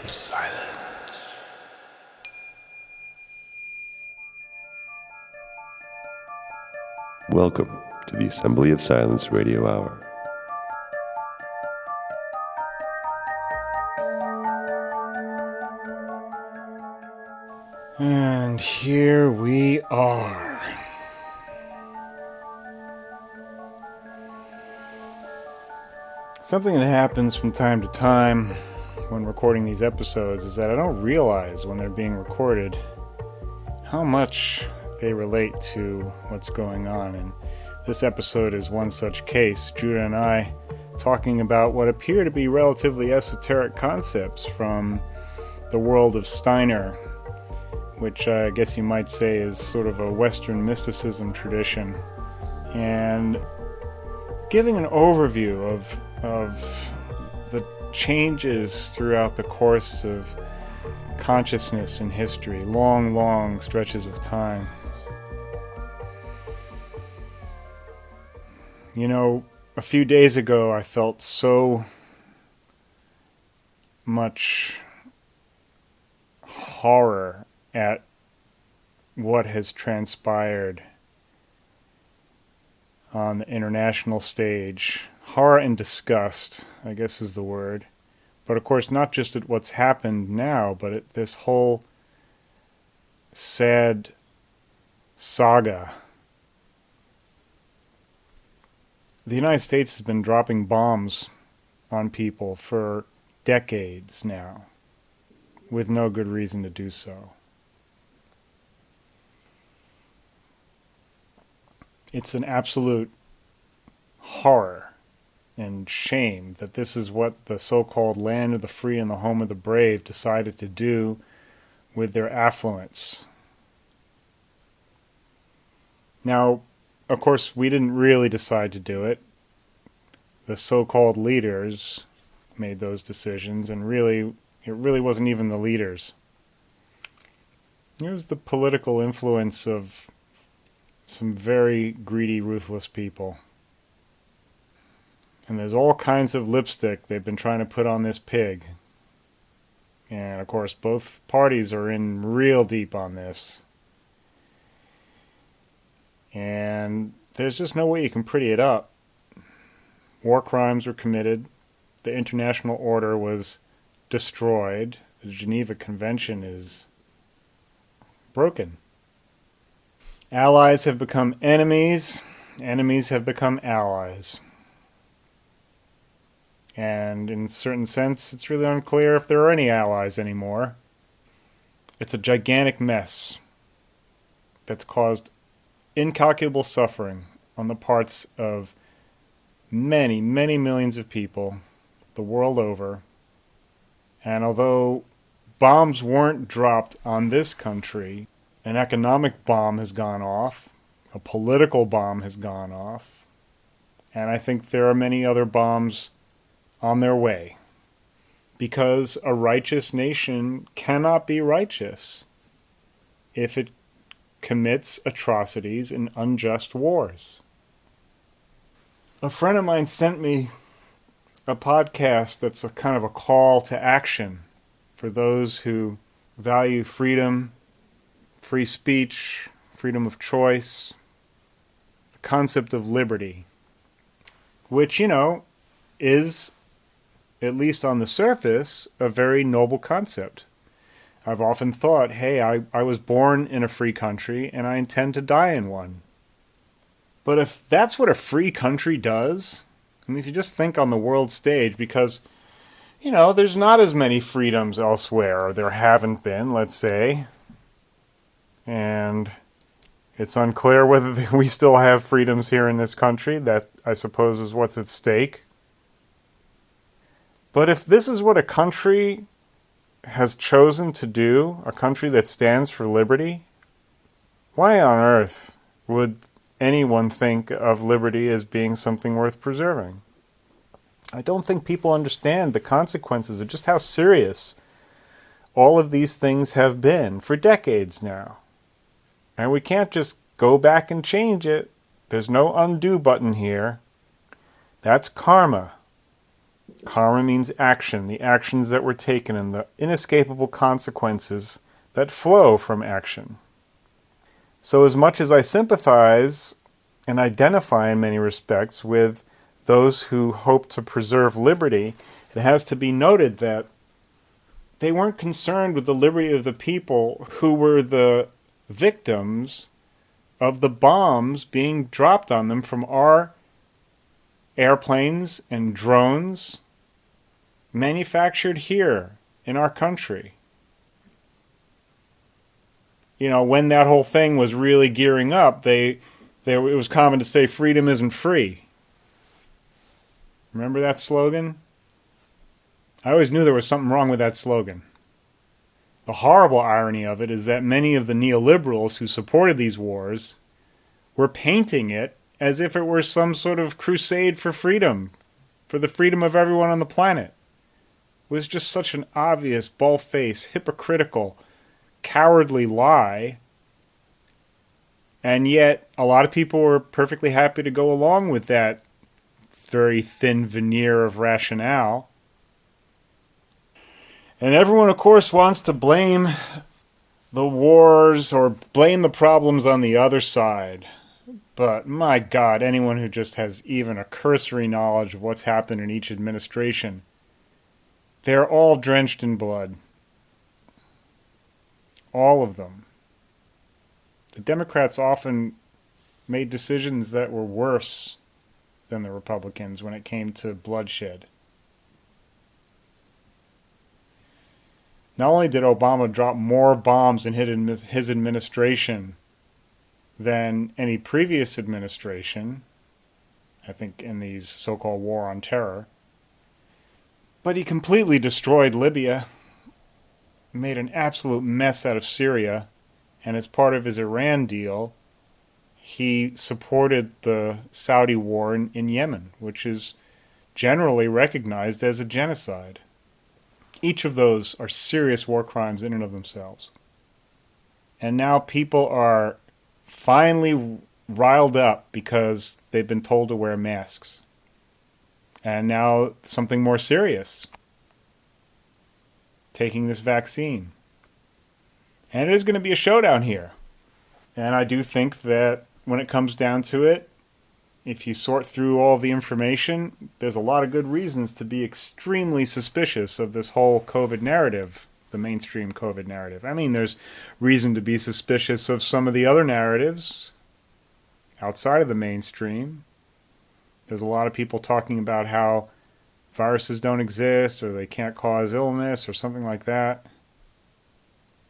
Silence. Welcome to the Assembly of Silence Radio Hour. And here we are. Something that happens from time to time when recording these episodes is that I don't realize when they're being recorded how much they relate to what's going on. And this episode is one such case. Judah and I talking about what appear to be relatively esoteric concepts from the world of Steiner, which I guess you might say is sort of a Western mysticism tradition, and giving an overview of the changes throughout the course of consciousness in history, long stretches of time. You know, a few days ago I felt so much horror at what has transpired on the international stage. Horror and disgust, I guess is the word. But of course, not just at what's happened now, but at this whole sad saga. The United States has been dropping bombs on people for decades now, with no good reason to do so. It's an absolute horror and shame that this is what the so-called land of the free and the home of the brave decided to do with their affluence. Now, of course, we didn't really decide to do it. The so-called leaders made those decisions, and it really wasn't even the leaders. It was the political influence of some very greedy, ruthless people. And there's all kinds of lipstick they've been trying to put on this pig. And of course, both parties are in real deep on this. And there's just no way you can pretty it up. War crimes were committed. The international order was destroyed. The Geneva Convention is broken. Allies have become enemies. Enemies have become allies. And in a certain sense, it's really unclear if there are any allies anymore. It's a gigantic mess that's caused incalculable suffering on the parts of many millions of people the world over. And although bombs weren't dropped on this country, an economic bomb has gone off, a political bomb has gone off, and I think there are many other bombs on their way. Because a righteous nation cannot be righteous if it commits atrocities in unjust wars. A friend of mine sent me a podcast that's a kind of a call to action for those who value freedom, free speech, freedom of choice, the concept of liberty, which, you know, is, at least on the surface, a very noble concept. I've often thought, hey, I was born in a free country and I intend to die in one. But if that's what a free country does, I mean, if you just think on the world stage, because, you know, there's not as many freedoms elsewhere, or there haven't been, let's say, and it's unclear whether we still have freedoms here in this country. That, I suppose, is what's at stake. But if this is what a country has chosen to do, a country that stands for liberty, why on earth would anyone think of liberty as being something worth preserving? I don't think people understand the consequences of just how serious all of these things have been for decades now. And we can't just go back and change it. There's no undo button here. That's karma. Karma means action, the actions that were taken and the inescapable consequences that flow from action. So as much as I sympathize and identify in many respects with those who hope to preserve liberty, it has to be noted that they weren't concerned with the liberty of the people who were the victims of the bombs being dropped on them from our airplanes and drones manufactured here in our country. You know, when that whole thing was really gearing up, it was common to say freedom isn't free. Remember that slogan? I always knew there was something wrong with that slogan. The horrible irony of it is that many of the neoliberals who supported these wars were painting it as if it were some sort of crusade for freedom, for the freedom of everyone on the planet. It was just such an obvious, bald-faced, hypocritical, cowardly lie. And yet, a lot of people were perfectly happy to go along with that very thin veneer of rationale. And everyone, of course, wants to blame the wars or blame the problems on the other side. But my God, anyone who just has even a cursory knowledge of what's happened in each administration, they're all drenched in blood. All of them. The Democrats often made decisions that were worse than the Republicans when it came to bloodshed. Not only did Obama drop more bombs in his administration than any previous administration, I think in these so-called war on terror, but he completely destroyed Libya, made an absolute mess out of Syria, and as part of his Iran deal, he supported the Saudi war in Yemen, which is generally recognized as a genocide. Each of those are serious war crimes in and of themselves. And now people are finally riled up because they've been told to wear masks. And now something more serious. Taking this vaccine. And it is going to be a showdown here. And I do think that when it comes down to it, if you sort through all the information, there's a lot of good reasons to be extremely suspicious of this whole COVID narrative, the mainstream COVID narrative. I mean, there's reason to be suspicious of some of the other narratives outside of the mainstream. There's a lot of people talking about how viruses don't exist or they can't cause illness or something like that.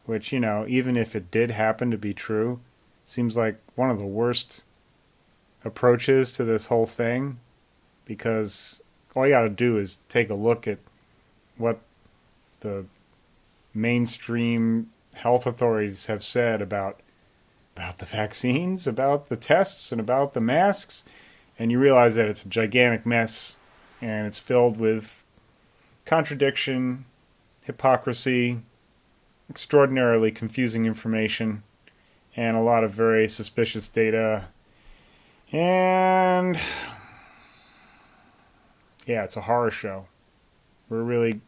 Which, you know, even if it did happen to be true, seems like one of the worst approaches to this whole thing, because all you got to do is take a look at what the mainstream health authorities have said about the vaccines, about the tests, and about the masks, and you realize that it's a gigantic mess, and it's filled with contradiction, hypocrisy, extraordinarily confusing information, and a lot of very suspicious data. And yeah, it's a horror show. We're really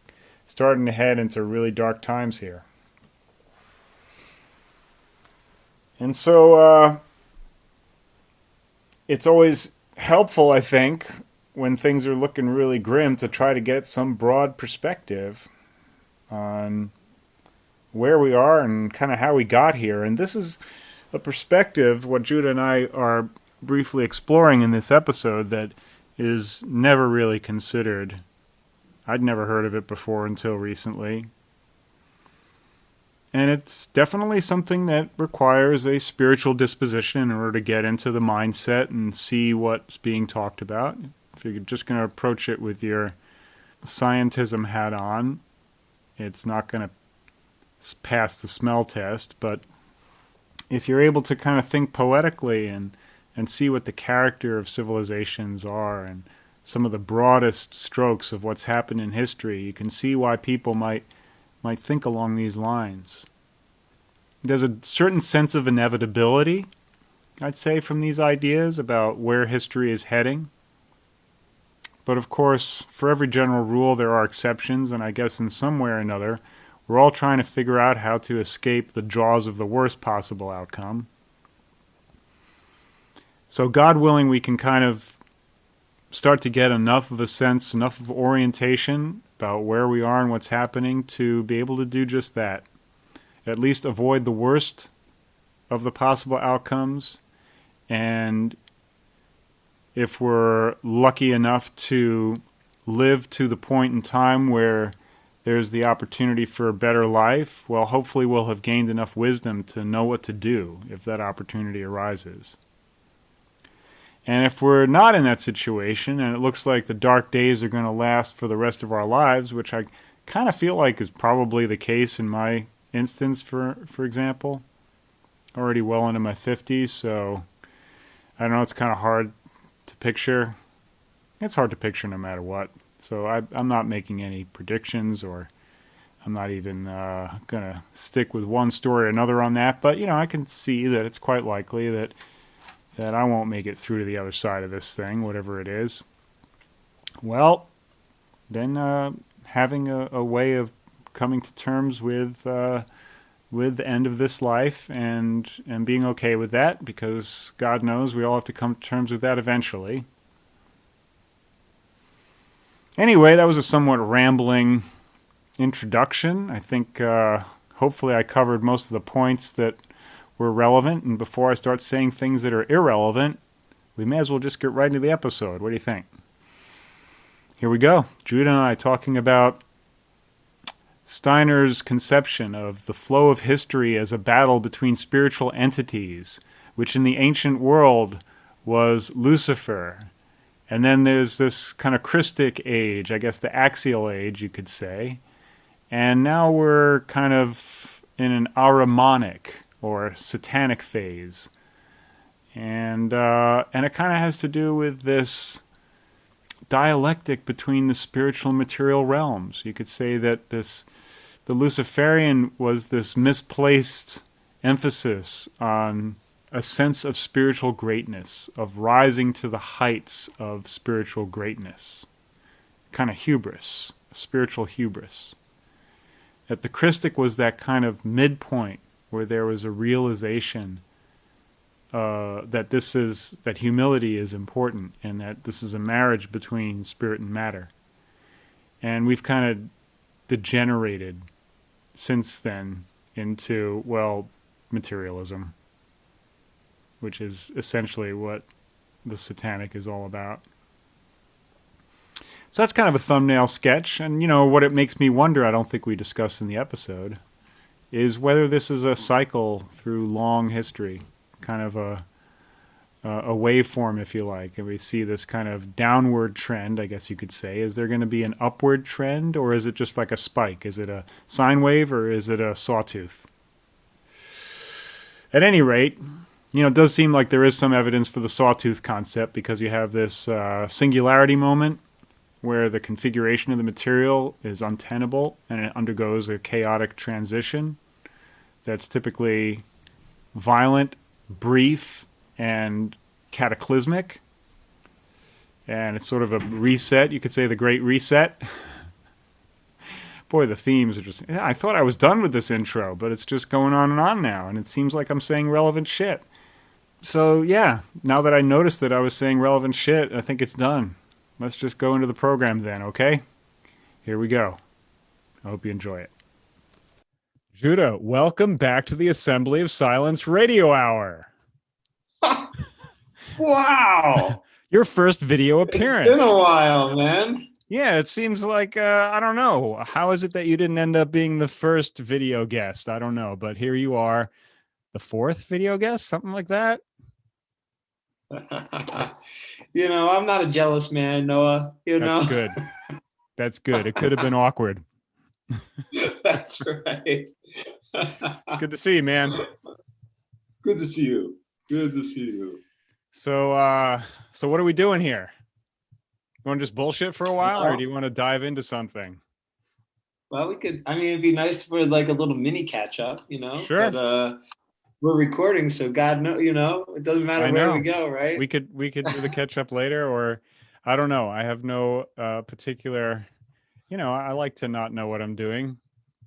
starting to head into really dark times here. And so it's always helpful, I think, when things are looking really grim, to try to get some broad perspective on where we are and kind of how we got here. And this is a perspective, what Judah and I are briefly exploring in this episode, that is never really considered. I'd never heard of it before until recently. And it's definitely something that requires a spiritual disposition in order to get into the mindset and see what's being talked about. If you're just going to approach it with your scientism hat on, it's not going to pass the smell test. But if you're able to kind of think poetically and see what the character of civilizations are and some of the broadest strokes of what's happened in history, you can see why people might think along these lines. There's a certain sense of inevitability, I'd say, from these ideas about where history is heading. But of course, for every general rule, there are exceptions, and I guess in some way or another, we're all trying to figure out how to escape the jaws of the worst possible outcome. So God willing, we can kind of start to get enough of a sense, enough of orientation about where we are and what's happening to be able to do just that. At least avoid the worst of the possible outcomes, and if we're lucky enough to live to the point in time where there's the opportunity for a better life, well, hopefully we'll have gained enough wisdom to know what to do if that opportunity arises. And if we're not in that situation, and it looks like the dark days are going to last for the rest of our lives, which I kind of feel like is probably the case in my instance, for example, already well into my 50s, so I don't know, it's kind of hard to picture. It's hard to picture no matter what. So I'm not making any predictions, or I'm not even going to stick with one story or another on that. But, you know, I can see that it's quite likely that I won't make it through to the other side of this thing, whatever it is. Well, then having a way of coming to terms with the end of this life and being okay with that, because God knows we all have to come to terms with that eventually. Anyway, that was a somewhat rambling introduction. I think hopefully I covered most of the points that were relevant, and before I start saying things that are irrelevant, we may as well just get right into the episode. What do you think? Here we go. Judah and I talking about Steiner's conception of the flow of history as a battle between spiritual entities, which in the ancient world was Lucifer. And then there's this kind of Christic age, I guess the axial age, you could say. And now we're kind of in an Ahrimanic or satanic phase. And it kind of has to do with this dialectic between the spiritual and material realms. You could say that the Luciferian was this misplaced emphasis on a sense of spiritual greatness, of rising to the heights of spiritual greatness. Kind of hubris, spiritual hubris. That the Christic was that kind of midpoint where there was a realization that humility is important, and that this is a marriage between spirit and matter. And we've kind of degenerated since then into, well, materialism, which is essentially what the satanic is all about. So that's kind of a thumbnail sketch, and you know what it makes me wonder, I don't think we discussed in the episode, is whether this is a cycle through long history, kind of a waveform, if you like, and we see this kind of downward trend, I guess you could say. Is there going to be an upward trend, or is it just like a spike? Is it a sine wave, or is it a sawtooth? At any rate, you know, it does seem like there is some evidence for the sawtooth concept, because you have this singularity moment where the configuration of the material is untenable and it undergoes a chaotic transition that's typically violent, brief, and cataclysmic. And it's sort of a reset. You could say the Great Reset. Boy, the themes are just... Yeah, I thought I was done with this intro, but it's just going on and on now, and it seems like I'm saying relevant shit. So, yeah, now that I noticed that I was saying relevant shit, I think it's done. Let's just go into the program then, okay? Here we go. I hope you enjoy it. Judah, welcome back to the Assembly of Silence Radio Hour. Wow. Your first video appearance. It's been a while, man. Yeah, it seems like, I don't know. How is it that you didn't end up being the first video guest? I don't know, but here you are, the fourth video guest, something like that. You know, I'm not a jealous man, Noah. That's good. That's good. It could have been awkward. That's right. Good to see you, man. Good to see you. Good to see you. So what are we doing here? You want to just bullshit for a while, or do you want to dive into something? Well, we could. I mean, it'd be nice for like a little mini catch up, you know. Sure. But we're recording, so God knows, you know, it doesn't matter where we go, right? We could do the catch up later, or I don't know. I have no particular, I like to not know what I'm doing.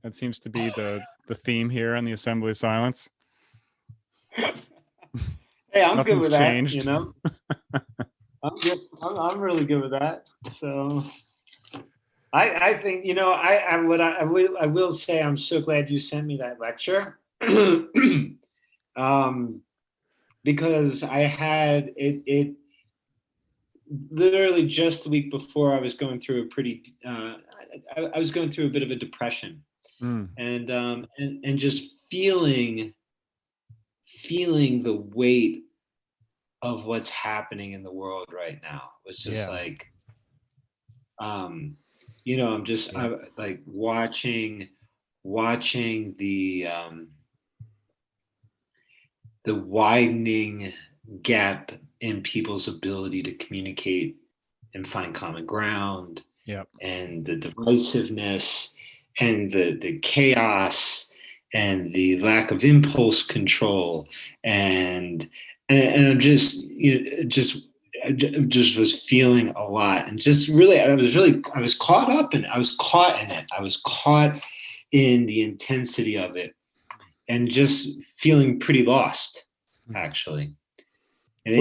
That seems to be the theme here on the Assembly of Silence. Hey, I'm good Nothing's with that. changed. I'm good. I'm really good with that. So I think I will say I'm so glad you sent me that lecture. Because I had it literally just the week before. I was going through a pretty I was going through a bit of a depression, and just feeling the weight of what's happening in the world right now was just like, I'm like watching the widening gap in people's ability to communicate and find common ground, and the divisiveness and the chaos and the lack of impulse control, and I'm just just was feeling a lot, and just really I was caught up in it. I was caught in it. I was caught in the intensity of it, and just feeling pretty lost, actually. And then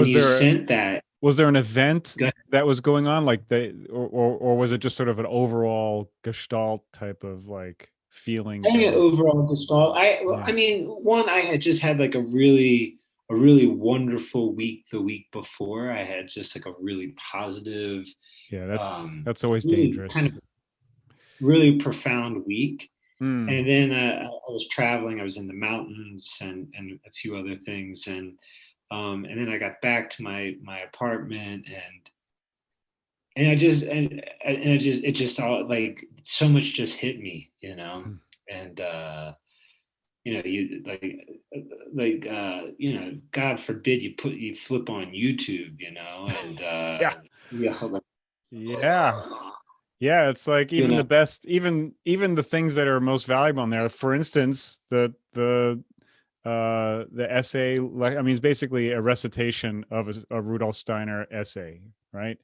was there an event that was going on, like or was it just sort of an overall gestalt type of like feeling? I think an overall gestalt. I mean, one, I had just had like a really wonderful week the week before. I had just like a really positive. Yeah, that's always really dangerous. Kind of really profound week. And then I was traveling. I was in the mountains and a few other things, and then I got back to my apartment, and it just all like so much just hit me, and you God forbid you flip on YouTube, and yeah, it's like even the best, even the things that are most valuable in there. For instance, the essay, like, I mean, it's basically a recitation of a Rudolph Steiner essay, right?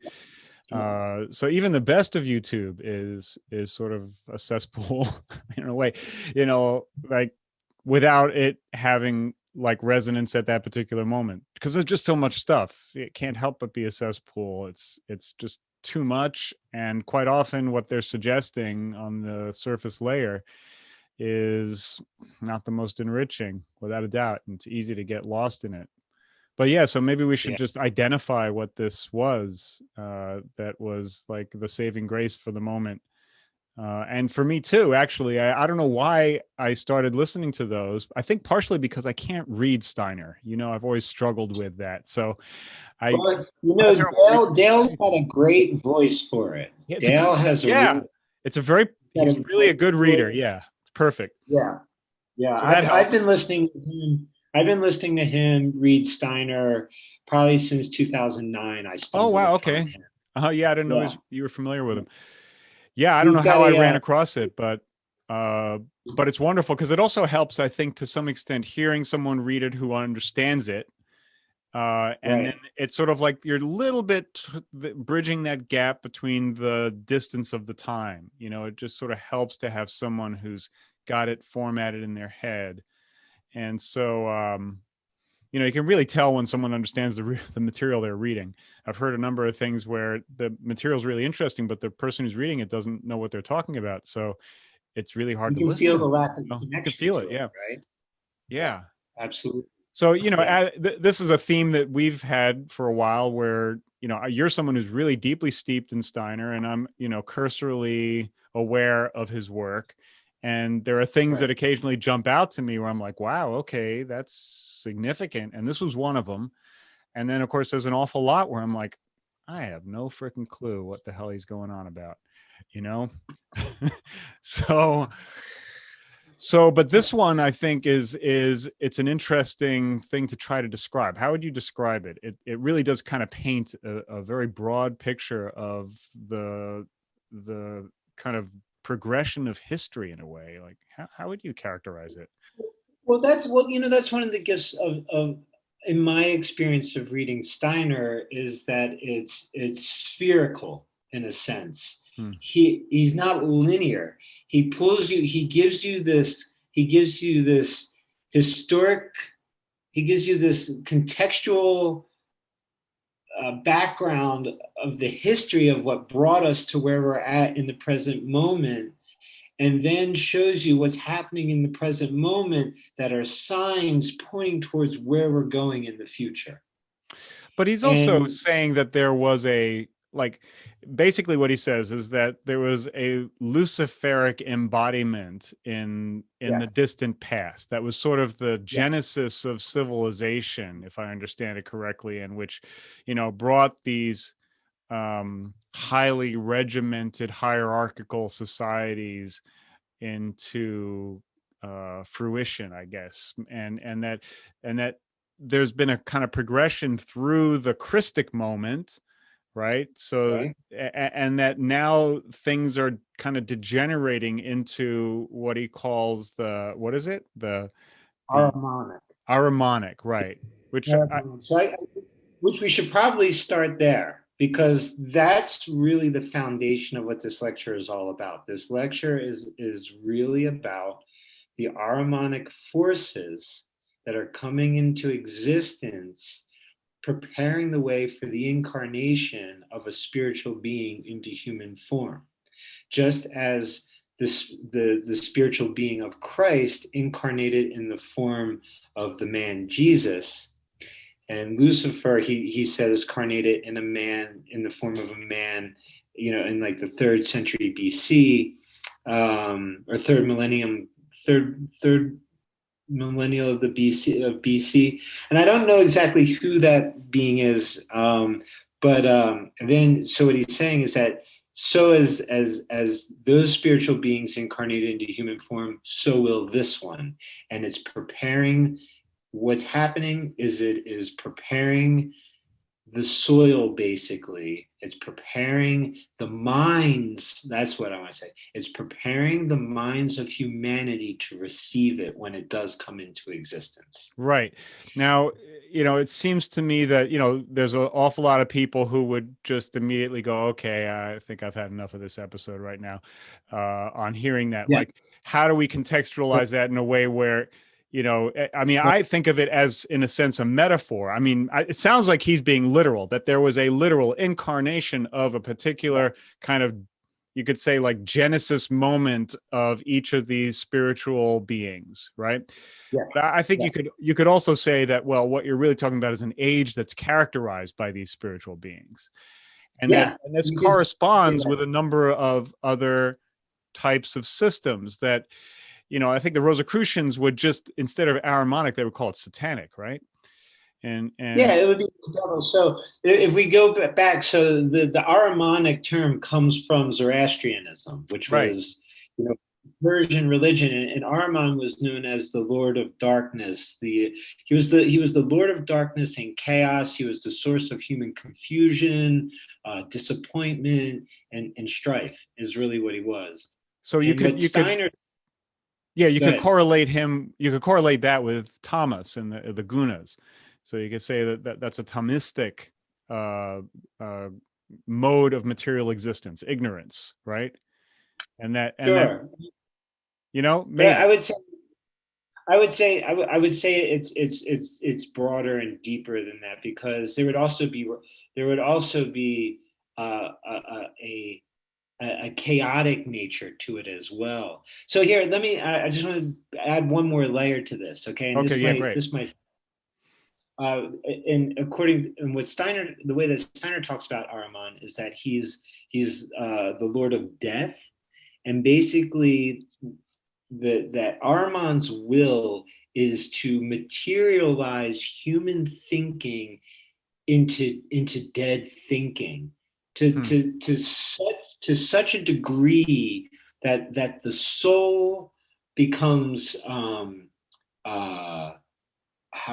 So even the best of YouTube is sort of a cesspool in a way, like without it having like resonance at that particular moment, because there's just so much stuff. It can't help but be a cesspool. It's just too much, and quite often what they're suggesting on the surface layer is not the most enriching, without a doubt, and it's easy to get lost in it. But yeah, so maybe we should just identify what this was, that was like the saving grace for the moment. And for me too, actually, I don't know why I started listening to those. I think partially because I can't read Steiner. I've always struggled with that. So Dale's got a great voice for it. Yeah, Dale has he's really a good reader. Yeah, it's perfect. Yeah. So I've been listening to him. I've been listening to him read Steiner probably since 2009. I stumbled wow, upon okay. him. Yeah, I didn't know you were familiar with him. Yeah, I don't know how I ran across it, but it's wonderful because it also helps, I think, to some extent, hearing someone read it who understands it. And then it's sort of like you're a little bit bridging that gap between the distance of the time. It just sort of helps to have someone who's got it formatted in their head. And so, you can really tell when someone understands the material they're reading. I've heard a number of things where the material is really interesting, but the person who's reading it doesn't know what they're talking about. So it's really hard to listen. You can feel the lack of connection. You can feel it, yeah. Right? Yeah. Absolutely. So, this is a theme that we've had for a while where, you're someone who's really deeply steeped in Steiner, and I'm, cursorily aware of his work. And there are things that occasionally jump out to me where I'm like, wow, okay, that's significant. And this was one of them. And then, of course, there's an awful lot where I'm like, I have no freaking clue what the hell he's going on about, So, but this one, I think, it's an interesting thing to try to describe. How would you describe it? It really does kind of paint a very broad picture of the kind of progression of history in a way. Like, how would you characterize it? Well, that's one of the gifts of in my experience of reading Steiner, is that it's spherical in a sense. He's not linear. He pulls you, he gives you this historic, he gives you this contextual background of the history of what brought us to where we're at in the present moment, and then shows you what's happening in the present moment that are signs pointing towards where we're going in the future. But he's also saying that there was basically what he says is that there was a Luciferic embodiment in the distant past that was sort of the genesis of civilization, if I understand it correctly, and which, brought these highly regimented hierarchical societies into fruition, I guess, and that there's been a kind of progression through the Christic moment, right? So, and that now things are kind of degenerating into what he calls the Ahrimanic, right? Which which we should probably start there, because that's really the foundation of what this lecture is all about. This lecture is really about the Ahrimanic forces that are coming into existence, preparing the way for the incarnation of a spiritual being into human form. Just as the spiritual being of Christ incarnated in the form of the man Jesus, and Lucifer, he says, incarnated in the form of a man, in like the 3rd century BC, or third millennial of the BC, and I don't know exactly who that being is, but then so what he's saying is that so as those spiritual beings incarnated into human form, so will this one, and it's preparing. What's happening is it is preparing the soil, basically. It's preparing the minds. That's what I want to say. It's preparing the minds of humanity to receive it when it does come into existence. Right. Now, it seems to me that, there's an awful lot of people who would just immediately go, okay, I think I've had enough of this episode right now, on hearing that. Yeah. Like, how do we contextualize that in a way where, I think of it as, in a sense, a metaphor. It sounds like he's being literal, that there was a literal incarnation of a particular kind of, you could say, like, genesis moment of each of these spiritual beings, right? Yes. But I think you could also say that, well, what you're really talking about is an age that's characterized by these spiritual beings. And this corresponds with a number of other types of systems that, I think the Rosicrucians would just, instead of Ahrimanic, they would call it satanic, right? And it would be total. So if we go back, so the Ahrimanic term comes from Zoroastrianism, which was, Persian religion, and Ahriman was known as the Lord of Darkness. He was the Lord of Darkness and chaos. He was the source of human confusion, disappointment, and strife. Is really what he was. So you could correlate him. You could correlate that with Thomas and the Gunas. So you could say that that's a Thomistic mode of material existence, ignorance, right? And that, maybe. I would say it's broader and deeper than that, because there would also be a chaotic nature to it as well. So here, I just want to add one more layer to this, okay? And this might, and what Steiner, the way that Steiner talks about Ahriman is that he's the Lord of Death, and basically that Ahriman's will is to materialize human thinking into dead thinking, to such a degree that the soul becomes how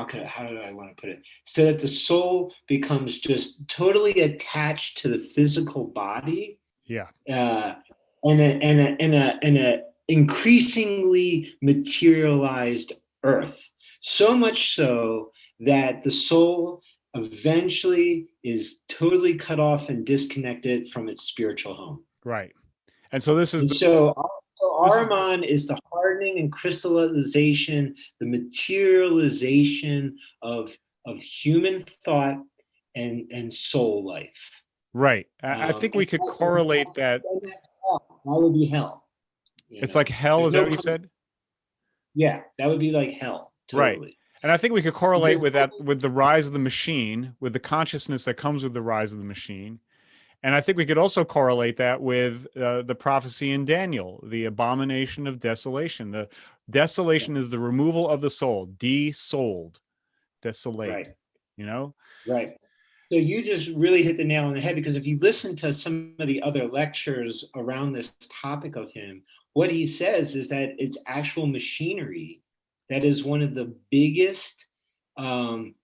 do I want to put it? So that the soul becomes just totally attached to the physical body. Yeah. And a increasingly materialized earth. So much so that the soul eventually is totally cut off and disconnected from its spiritual home. Right. And so this is so Ahriman is the hardening and crystallization, the materialization of human thought and soul life. Right. I think we could correlate that. That would be hell. It's like hell, is that what you said? Yeah, that would be like hell. Totally. Right. And I think we could correlate with that, with the rise of the machine, with the consciousness that comes with the rise of the machine. And I think we could also correlate that with the prophecy in Daniel, the abomination of desolation. The desolation is the removal of the soul, de-souled, desolate, right. You know? Right. So you just really hit the nail on the head, because if you listen to some of the other lectures around this topic of him, what he says is that it's actual machinery that is one of the biggest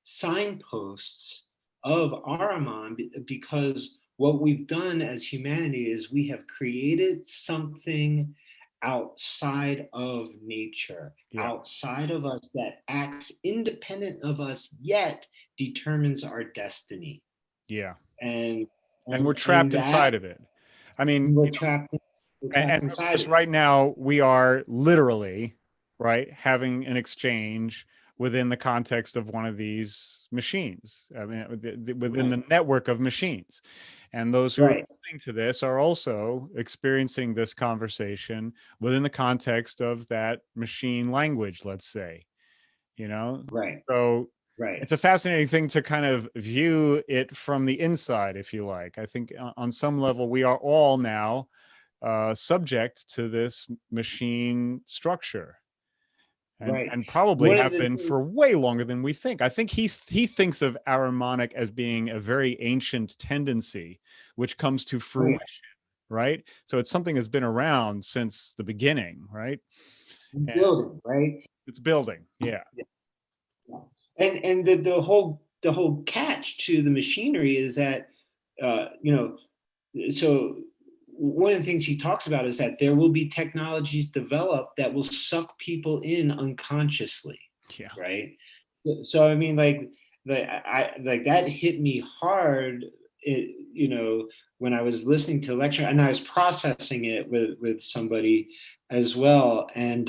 signposts of Ahriman, because what we've done as humanity is we have created something outside of nature, outside of us, that acts independent of us, yet determines our destiny. Yeah. And we're trapped inside of it. I mean, we're trapped inside. Right now we are literally, right, having an exchange within the context of one of these machines. I mean, within the network of machines. And those who are listening to this are also experiencing this conversation within the context of that machine language, let's say, you know? Right. So it's a fascinating thing to kind of view it from the inside, if you like. I think on some level, we are all now subject to this machine structure. And probably have been for way longer than we think. I think he thinks of Ahrimanic as being a very ancient tendency, which comes to fruition, right? So it's something that's been around since the beginning, right? Building, right? It's building, yeah. And the whole catch to the machinery is that so one of the things he talks about is that there will be technologies developed that will suck people in unconsciously. Yeah. Right. So I mean, like that hit me hard. When I was listening to the lecture, and I was processing it with somebody as well, and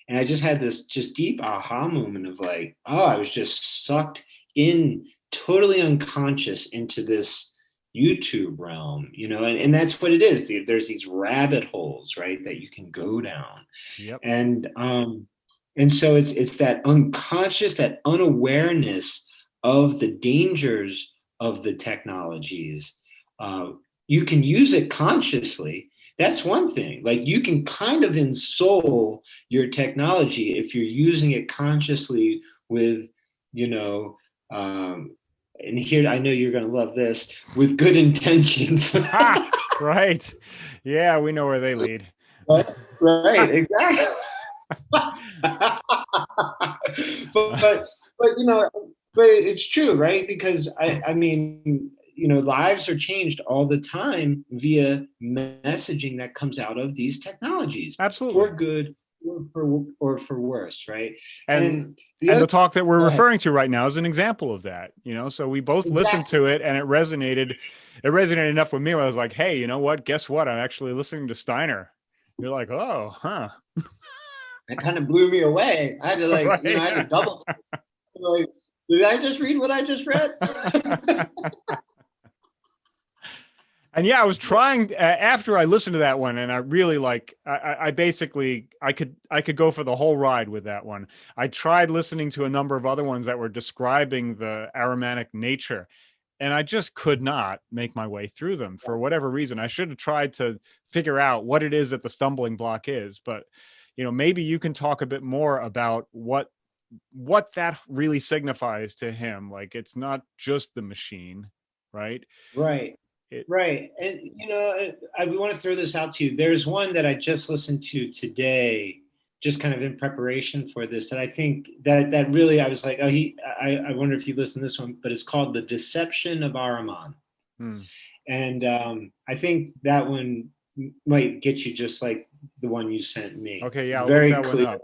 I just had this just deep aha moment of like, oh, I was just sucked in, totally unconscious, into this YouTube realm, and that's what it is. There's these rabbit holes, right, that you can go down. Yep. And so it's that unconscious, that unawareness of the dangers of the technologies. You can use it consciously. That's one thing. Like, you can kind of ensoul your technology if you're using it consciously with, and here, I know you're going to love this, with good intentions. Right. Yeah, we know where they lead. Right, exactly. but it's true, right? Because I mean, lives are changed all the time via messaging that comes out of these technologies. Absolutely. For good or for worse, right? And the talk that we're referring to right now is an example of that, so we both listened to it, and it resonated enough with me where I was like, hey, you know what? Guess what? I'm actually listening to Steiner. You're like, oh, huh. That kind of blew me away. I had to I had to double check. Like, did I just read what I just read? And yeah, I was trying after I listened to that one, and I really I basically could go for the whole ride with that one. I tried listening to a number of other ones that were describing the Ahrimanic nature, and I just could not make my way through them for whatever reason. I should have tried to figure out what it is that the stumbling block is, but maybe you can talk a bit more about what that really signifies to him. Like, it's not just the machine, right? Right. Right. And, I want to throw this out to you. There's one that I just listened to today, just kind of in preparation for this, that I think that really, I was like, oh, I wonder if you listened to this one, but it's called The Deception of Ahriman. And I think that one might get you just like the one you sent me. Okay, yeah, very I'll look that clear. one up.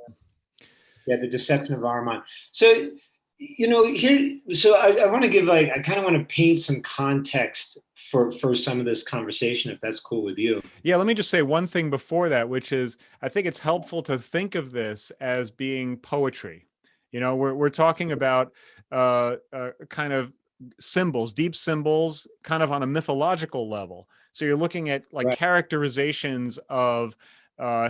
Yeah, The Deception of Ahriman. So, So I want to give, like, I kind of want to paint some context for some of this conversation, if that's cool with you. Yeah, let me just say one thing before that, which is I think it's helpful to think of this as being poetry. We're talking about kind of symbols, deep symbols, kind of on a mythological level. So you're looking at like Right. characterizations of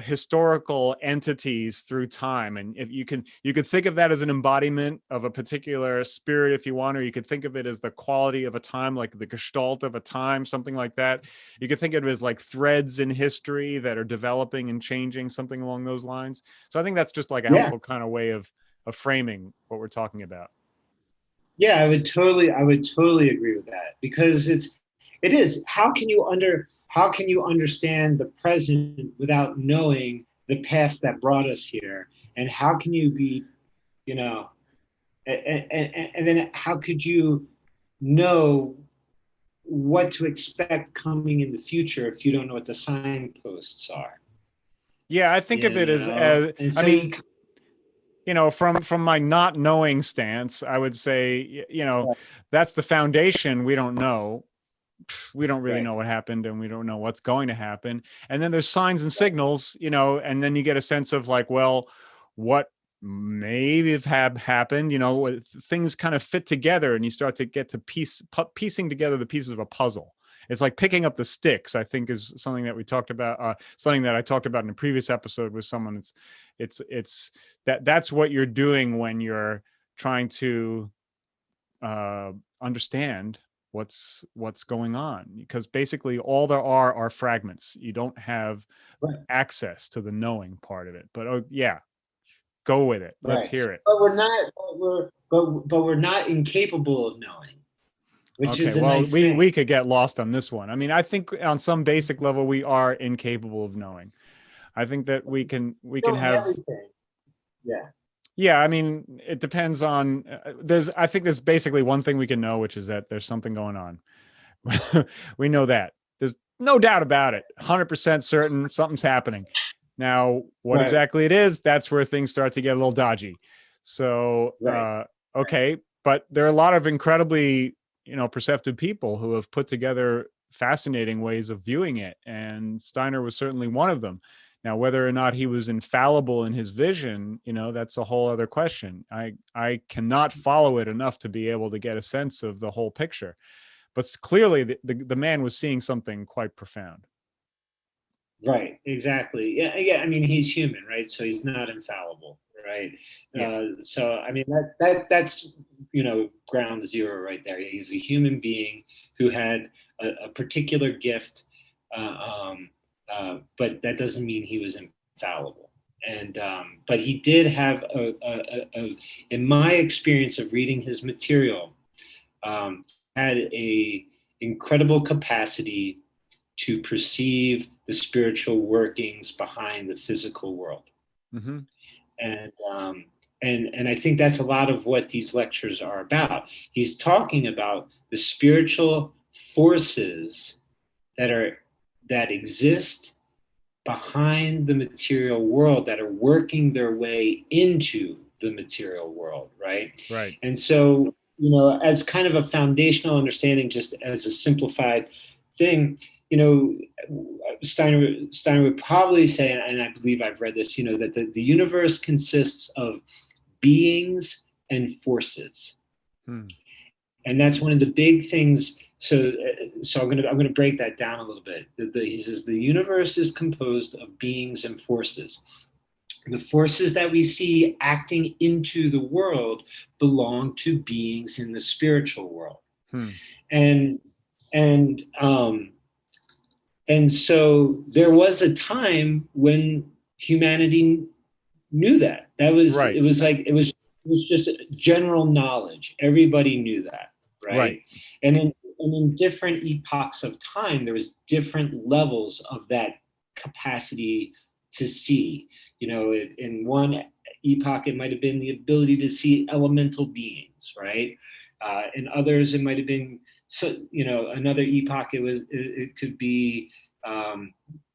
historical entities through time, and if you could think of that as an embodiment of a particular spirit if you want, or you could think of it as the quality of a time, like the gestalt of a time, something like that. You could think of it as like threads in history that are developing and changing, something along those lines. So I think that's just like a helpful kind of way of framing what we're talking about. Yeah, I would totally agree with that, because it is. How can you understand the present without knowing the past that brought us here? And how can you be, and then how could you know what to expect coming in the future if you don't know what the signposts are? Yeah, I think of it as and so I mean, from my not knowing stance, I would say, that's the foundation. We don't know. We don't really know what happened, and we don't know what's going to happen. And then there's signs and signals, and then you get a sense of like, well, what maybe have happened, things kind of fit together, and you start to get to piecing together the pieces of a puzzle. It's like picking up the sticks, I think, is something that we talked about, something that I talked about in a previous episode with someone. It's that's what you're doing when you're trying to understand what's going on, because basically all there are fragments. You don't have access to the knowing part of it. But yeah, go with it. Let's hear it. But we're not incapable of knowing. Which is a nice thing. We could get lost on this one. I mean, I think on some basic level we are incapable of knowing. I think that we can have everything. Yeah. Yeah, I mean, it depends on I think there's basically one thing we can know, which is that there's something going on. We know that. There's no doubt about it. 100% certain something's happening. Now, what exactly it is, that's where things start to get a little dodgy. So, okay, but there are a lot of incredibly, perceptive people who have put together fascinating ways of viewing it, and Steiner was certainly one of them. Now, whether or not he was infallible in his vision, that's a whole other question. I cannot follow it enough to be able to get a sense of the whole picture. But clearly, the man was seeing something quite profound. Right, exactly. Yeah. I mean, he's human, right? So he's not infallible, right? Yeah. So I mean, that's ground zero right there. He's a human being who had a particular gift, but that doesn't mean he was infallible. And but he did have in my experience of reading his material, had a incredible capacity to perceive the spiritual workings behind the physical world. Mm-hmm. And I think that's a lot of what these lectures are about. He's talking about the spiritual forces that exist behind the material world, that are working their way into the material world, right? Right. And so, as kind of a foundational understanding, just as a simplified thing, Steiner would probably say, and I believe I've read this, that the universe consists of beings and forces. And that's one of the big things. So I'm going to break that down a little bit. He says the universe is composed of beings and forces. The forces that we see acting into the world belong to beings in the spiritual world. And so there was a time when humanity knew that. It was just general knowledge. Everybody knew that, right? And in different epochs of time, there was different levels of that capacity to see. In one epoch, it might have been the ability to see elemental beings, right? In others, it might have been, another epoch. It could be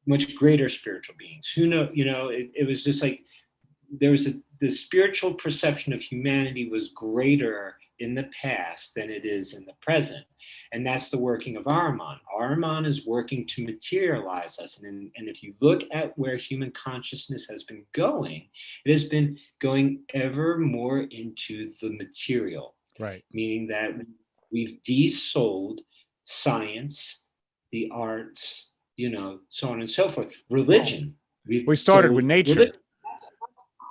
much greater spiritual beings. Who knows? It was just like the spiritual perception of humanity was greater in the past than it is in the present. And that's the working of Ahriman. Ahriman is working to materialize us. And if you look at where human consciousness has been going, it has been going ever more into the material. Right. Meaning that we've de-sold science, the arts, so on and so forth. Religion. We started with nature. Religion.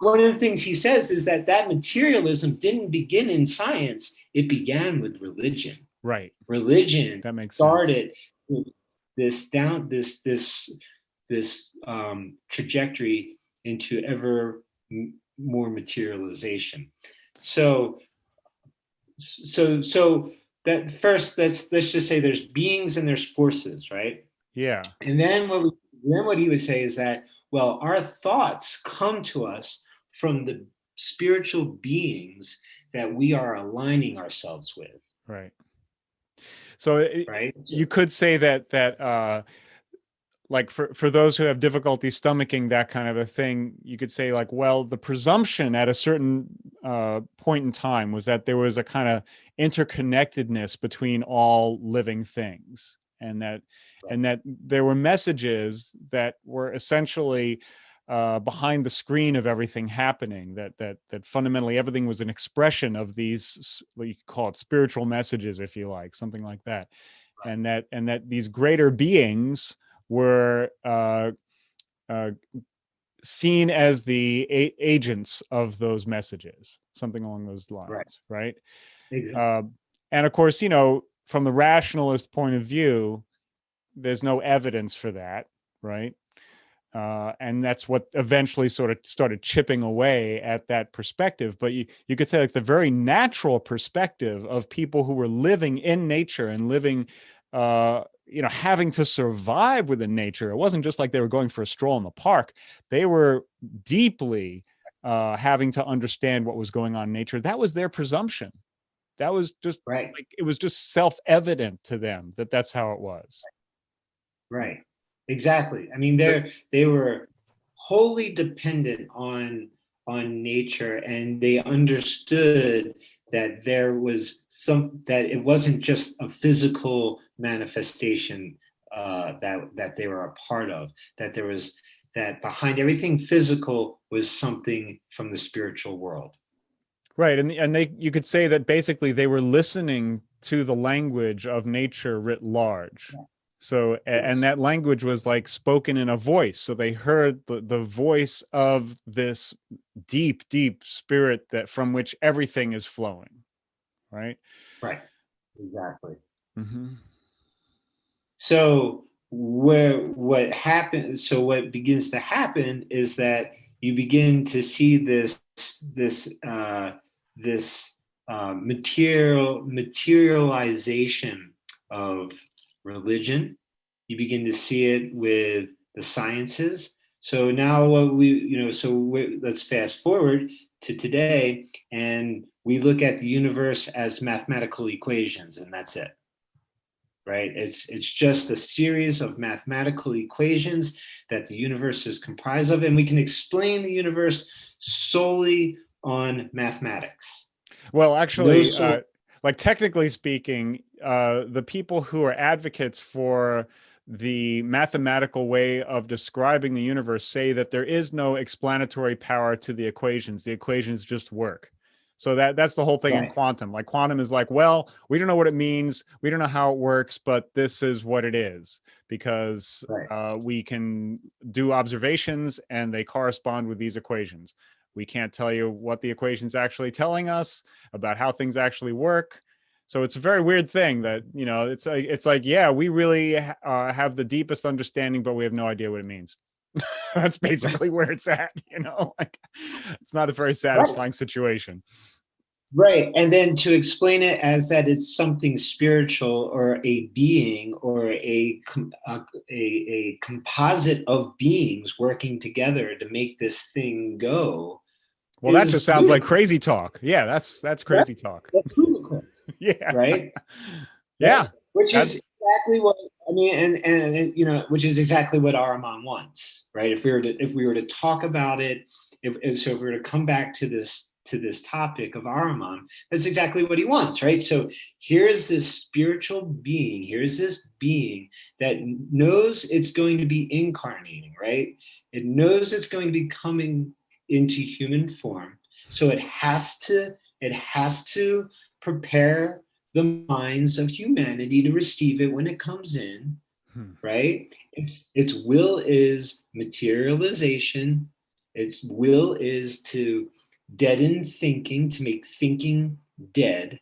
One of the things he says is that materialism didn't begin in science; it began with religion. Right. Religion that makes started this trajectory into ever more materialization. So that first, let's just say there's beings and there's forces, right? Yeah. And then what he would say is that, well, our thoughts come to us from the spiritual beings that we are aligning ourselves with. Right. So you could say that like for those who have difficulty stomaching that kind of a thing, you could say like, well, the presumption at a certain point in time was that there was a kind of interconnectedness between all living things, and that there were messages that were essentially behind the screen of everything happening, that fundamentally everything was an expression of these, what you could call it, spiritual messages, if you like, something like that. And that these greater beings were seen as the agents of those messages, something along those lines, right? Exactly. And of course, from the rationalist point of view, there's no evidence for that, right? And that's what eventually sort of started chipping away at that perspective. But you could say like the very natural perspective of people who were living in nature and living, having to survive within nature. It wasn't just like they were going for a stroll in the park. They were deeply having to understand what was going on in nature. That was their presumption. That was just like, it was just self-evident to them that that's how it was. Right. Exactly. I mean, they were wholly dependent on nature, and they understood that there was that it wasn't just a physical manifestation that they were a part of, that behind everything physical was something from the spiritual world. Right. And you could say that basically they were listening to the language of nature writ large. Yeah. So, and that language was like spoken in a voice. So they heard the voice of this deep, deep spirit that from which everything is flowing. Right. Right. Exactly. Mm-hmm. So what begins to happen is that you begin to see this materialization of religion. You begin to see it with the sciences. So now let's fast forward to today, and we look at the universe as mathematical equations, and that's it. Right? It's just a series of mathematical equations that the universe is comprised of, and we can explain the universe solely on mathematics. Well, actually, like technically speaking, the people who are advocates for the mathematical way of describing the universe say that there is no explanatory power to the equations. The equations just work. So that's the whole thing in quantum. Like quantum is like, well, we don't know what it means. We don't know how it works, but this is what it is, because we can do observations and they correspond with these equations. We can't tell you what the equation's actually telling us about how things actually work. So it's a very weird thing that, it's like, yeah, we really have the deepest understanding, but we have no idea what it means. That's basically where it's at, like, it's not a very satisfying situation. Right. And then to explain it as that it's something spiritual or a being or a composite of beings working together to make this thing go. Well, that just sounds like crazy talk. Yeah, that's crazy talk. That's ludicrous. Yeah. Right? Yeah. Which is exactly what I mean, and which is exactly what Ahriman wants, right? If we were to talk about it so if we were to come back to this topic of Ahriman, that's exactly what he wants, right? So here's this spiritual being, here's this being that knows it's going to be incarnating, right? It knows it's going to be coming into human form. So it has to prepare the minds of humanity to receive it when it comes in, right? Its will is materialization. Its will is to deaden thinking, to make thinking dead,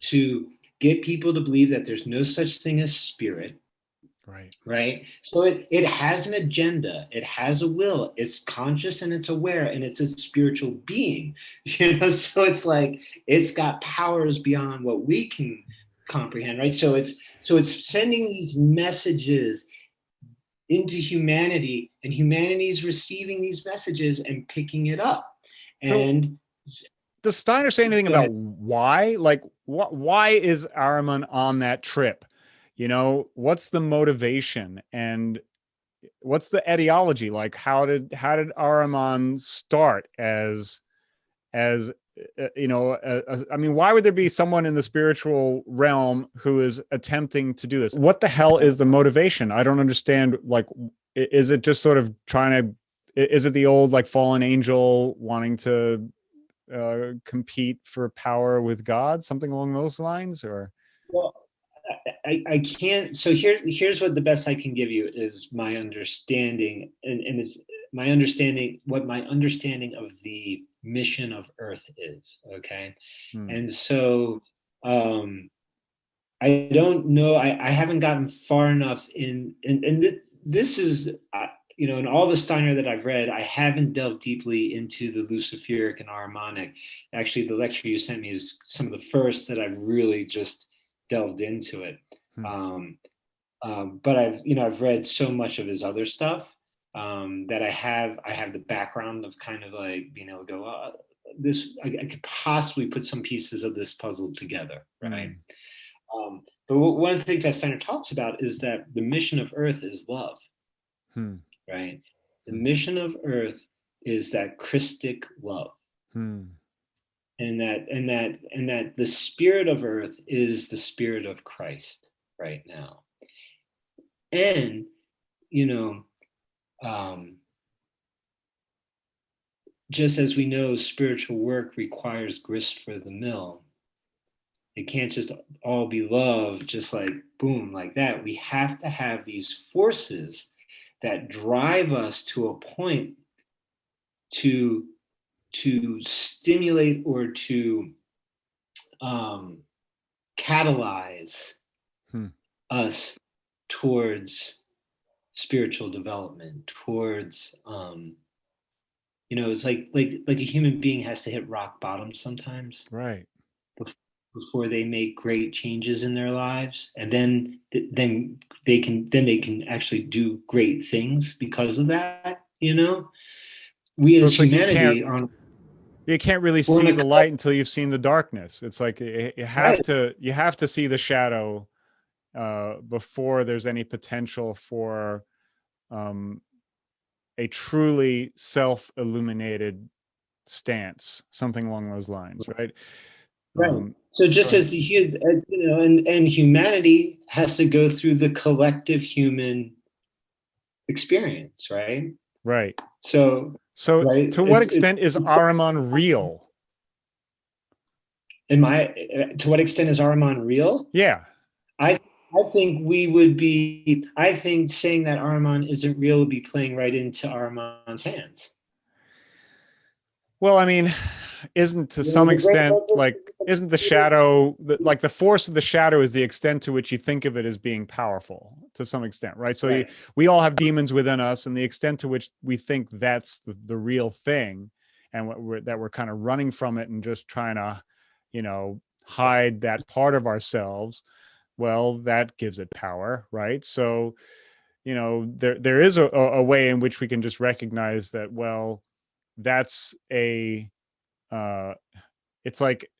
to get people to believe that there's no such thing as spirit. Right. So it has an agenda. It has a will. It's conscious and it's aware, and it's a spiritual being. So it's like it's got powers beyond what we can comprehend, right? So it's sending these messages into humanity, and humanity's receiving these messages and picking it up. And does Steiner say anything about why? Like, why is Ahriman on that trip? What's the motivation and what's the etiology? Like, how did Ahriman start as I mean, why would there be someone in the spiritual realm who is attempting to do this? What the hell is the motivation? I don't understand. Like, is it just sort of is it the old, like, fallen angel wanting to compete for power with God, something along those lines? Or, well, I can't. So here's what the best I can give you is my understanding, and it's my understanding, what my understanding of the mission of Earth is. Okay. And so I don't know. I haven't gotten far enough in this is, in all the Steiner that I've read, I haven't delved deeply into the Luciferic and Ahrimanic. Actually, the lecture you sent me is some of the first that I've really just delved into it. But I've read so much of his other stuff that I have the background of kind of like being able to go, I could possibly put some pieces of this puzzle together, right? But one of the things that Steiner talks about is that the mission of Earth is love, right? The mission of Earth is that Christic love. And that the spirit of Earth is the spirit of Christ right now. And, just as we know spiritual work requires grist for the mill, it can't just all be love, just like boom, like that. We have to have these forces that drive us to a point to stimulate or to catalyze us towards spiritual development, towards it's like a human being has to hit rock bottom sometimes, right, before they make great changes in their lives, and then they can actually do great things because of that. We as humanity you can't really see the light until you've seen the darkness. It's like you have to see the shadow before there's any potential for a truly self-illuminated stance, something along those lines, right? Right. So just as and humanity has to go through the collective human experience, right? Right. So right, to what extent is Ahriman real? To what extent is Ahriman real? Yeah. I think I think saying that Ahriman isn't real would be playing right into Ahriman's hands. Well, I mean, isn't to some extent, like, isn't the shadow, like the force of the shadow is the extent to which you think of it as being powerful to some extent, right? So we all have demons within us, and the extent to which we think that's the real thing, and that we're kind of running from it and just trying to, hide that part of ourselves, well, that gives it power, right? So, there is a way in which we can just recognize that, well, that's it's like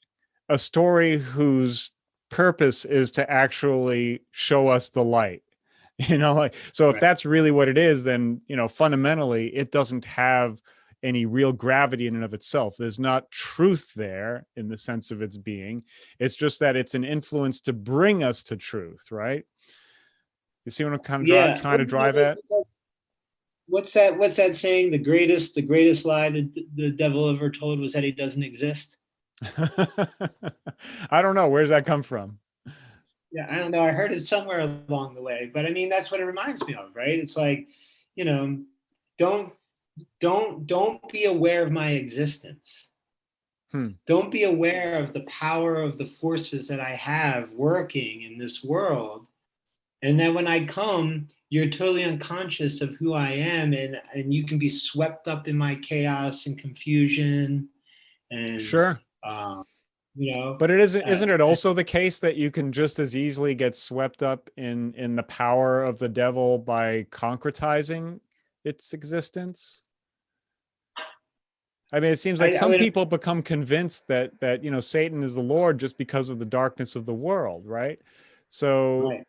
a story whose purpose is to actually show us the light, so if that's really what it is, then, fundamentally it doesn't have any real gravity in and of itself. There's not truth there in the sense of its being. It's just that it's an influence to bring us to truth, right? You see what I'm kind of trying to drive at? What's that saying? The greatest lie that the devil ever told was that he doesn't exist. I don't know. Where's that come from? Yeah, I don't know. I heard it somewhere along the way, but I mean, that's what it reminds me of, right? It's like, you know, don't be aware of my existence. Don't be aware of the power of the forces that I have working in this world. And then when I come, you're totally unconscious of who I am, and you can be swept up in my chaos and confusion. And sure. You know, but isn't it also the case that you can just as easily get swept up in the power of the devil by concretizing its existence? I mean, it seems like some people become convinced that you know, Satan is the Lord just because of the darkness of the world, right? So right.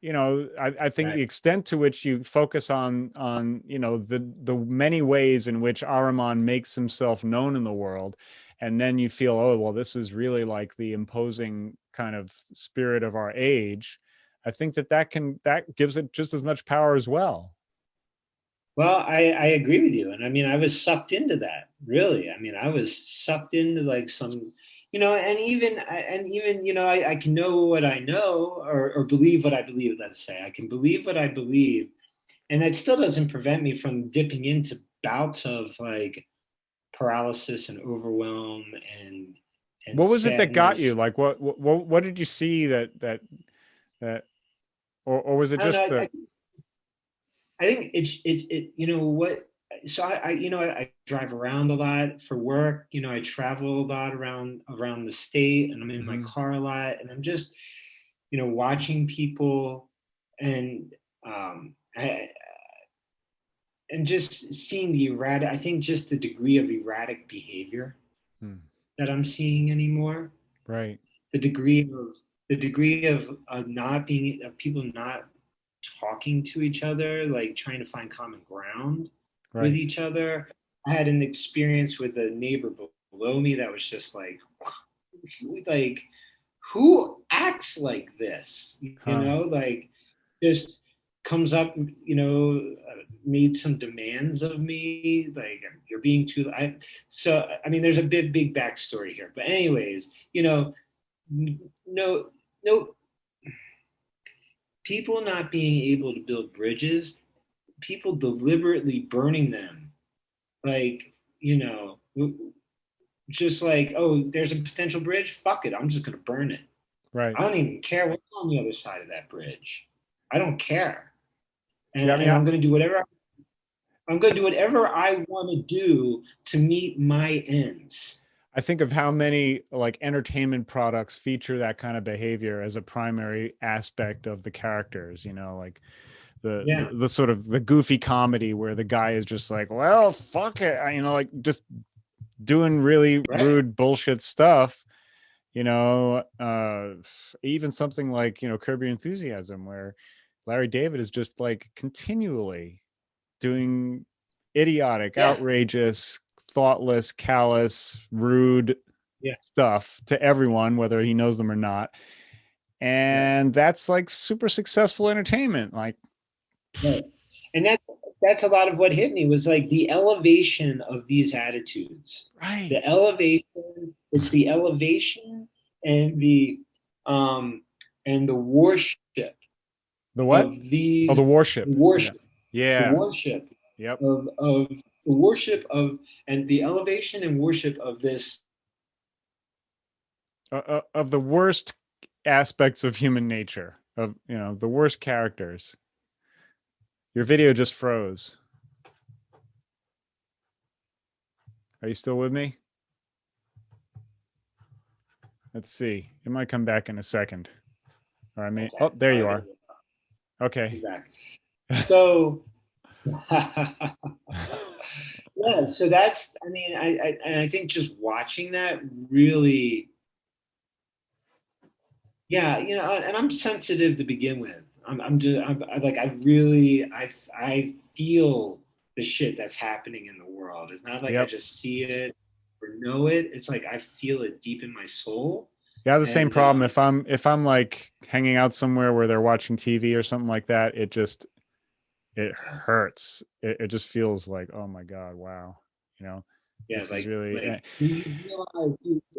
You know, I think right. The extent to which you focus on you know, the many ways in which Ahriman makes himself known in the world, and then you feel, oh, well, this is really like the imposing kind of spirit of our age. I think that gives it just as much power as well. Well, I agree with you. And I mean, I was sucked into that, really. I mean, I was sucked into like some, you know, and even, you know, I can know what I know or believe what I believe, let's say. I can believe what I believe. And that still doesn't prevent me from dipping into bouts of like paralysis and overwhelm and what was sadness. It that got you? Like what did you see that or was it just I think it you know what, so I you know, I drive around a lot for work, you know, I travel a lot around the state, and I'm in my car a lot, and I'm just, you know, watching people and and just seeing the erratic, I think just the degree of erratic behavior that I'm seeing anymore. Right. The degree of not being, of people not talking to each other, like trying to find common ground right. with each other. I had an experience with a neighbor below me that was just like who acts like this? You know, like just comes up, you know, made some demands of me, like you're being too. So I mean, there's a big backstory here, but anyways, you know, no. People not being able to build bridges, people deliberately burning them, like, you know, just like, oh, there's a potential bridge, fuck it, I'm just gonna burn it. Right. I don't even care what's on the other side of that bridge. I don't care. And, yeah, I mean, I'm gonna do whatever I want to do to meet my ends. I think of how many like entertainment products feature that kind of behavior as a primary aspect of the characters, you know, like the sort of the goofy comedy where the guy is just like, well, fuck it, you know, like just doing really rude bullshit stuff, you know, even something like, you know, Curb Your Enthusiasm, where Larry David is just like continually doing idiotic, outrageous, thoughtless, callous, rude stuff to everyone, whether he knows them or not. And that's like super successful entertainment. Like, and that's a lot of what hit me, was like the elevation of these attitudes. Right. The elevation, it's the elevation and the worship. The what? Of these, the worship. Worship. Yeah. The worship. Yep. Of the worship of, and the elevation and worship of this. Of the worst aspects of human nature, of, you know, the worst characters. Your video just froze. Are you still with me? Let's see. It might come back in a second. Or I mean, okay. Oh, there you are. Okay. So, yeah, so that's, I mean, I think just watching that really, yeah, you know, and I'm sensitive to begin with. I feel the shit that's happening in the world. It's not like I Yep. just see it or know it. It's like I feel it deep in my soul. Yeah, I have the same And problem. If I'm like hanging out somewhere where they're watching TV or something like that, it hurts. It just feels like, oh my God, wow. You know, yeah, this is really, do you realize, are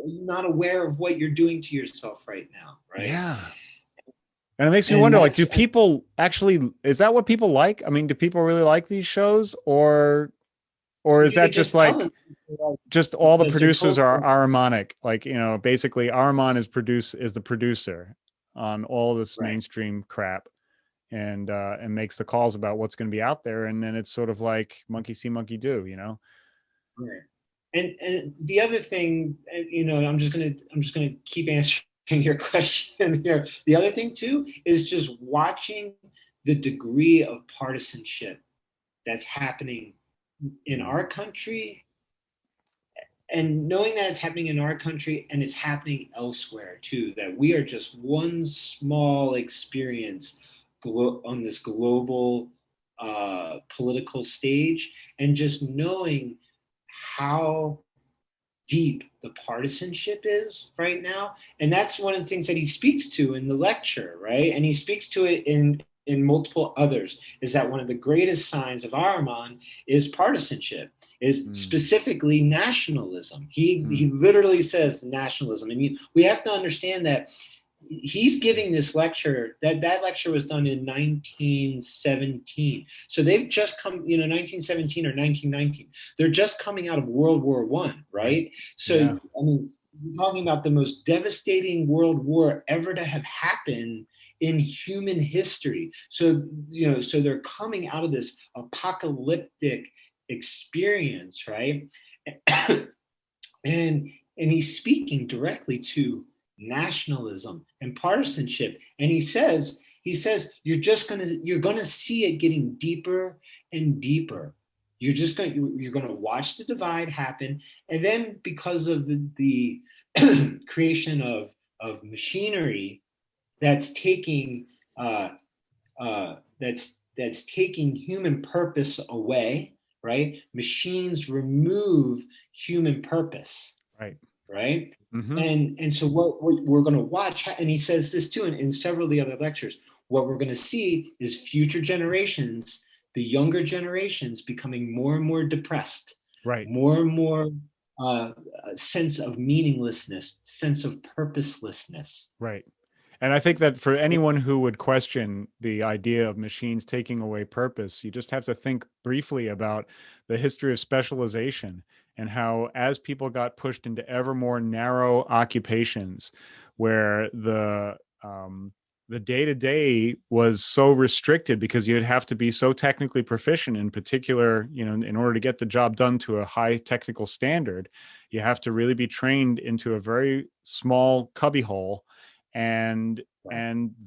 you not aware of what you're doing to yourself right now, right? yeah. And it makes me And wonder, like, that's do people actually, is that what people like? I mean, do people really like these shows, or is maybe they that just just tell like, them just all the because they're producers told are them. Ahrimanic? Like, basically Ahriman is the producer on all this Right. mainstream crap, and makes the calls about what's going to be out there. And then it's sort of like monkey see, monkey do, Right. And the other thing, I'm just gonna keep answering your question here. The other thing too is just watching the degree of partisanship that's happening in our country, and knowing that it's happening in our country and it's happening elsewhere too, that we are just one small experience on this global political stage, and just knowing how deep the partisanship is right now. And that's one of the things that he speaks to in the lecture, right? And he speaks to it in multiple others, is that one of the greatest signs of Ahriman is partisanship, is specifically nationalism. He literally says nationalism. And we have to understand that he's giving this lecture, that lecture was done in 1917. So they've just come, 1917 or 1919. They're just coming out of World War I, right? So, Yeah. I mean, we're talking about the most devastating world war ever to have happened in human history. So, so they're coming out of this apocalyptic experience, right? and he's speaking directly to nationalism and partisanship, and he says you're gonna see it getting deeper and deeper. You're gonna watch the divide happen, and then because of the creation of machinery that's taking that's taking human purpose away, right? Machines remove human purpose, right? Mm-hmm. And so what we're going to watch, and he says this too in several of the other lectures, what we're going to see is future generations, the younger generations, becoming more and more depressed, Right. more and more sense of meaninglessness, sense of purposelessness. Right. And I think that for anyone who would question the idea of machines taking away purpose, you just have to think briefly about the history of specialization and how, as people got pushed into ever more narrow occupations where the day-to-day was so restricted because you'd have to be so technically proficient, in particular, in order to get the job done to a high technical standard, you have to really be trained into a very small cubbyhole. And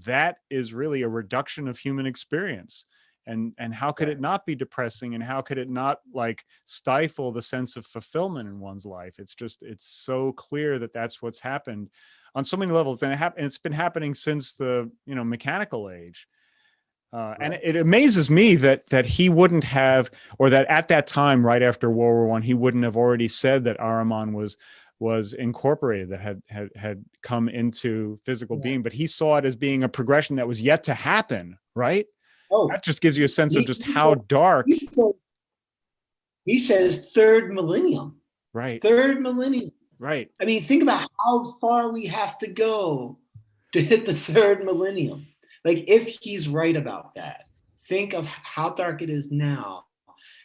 that is really a reduction of human experience. And how could it not be depressing, and how could it not like stifle the sense of fulfillment in one's life? It's so clear that that's what's happened on so many levels, and it's been happening since the mechanical age. And it amazes me that he wouldn't have, or that at that time, right after World War I, he wouldn't have already said that Ahriman was incorporated, that had come into physical being, but he saw it as being a progression that was yet to happen, right? That just gives you a sense of just how dark. He says third millennium. Right. Third millennium. Right. I mean, think about how far we have to go to hit the third millennium. Like, if he's right about that, think of how dark it is now.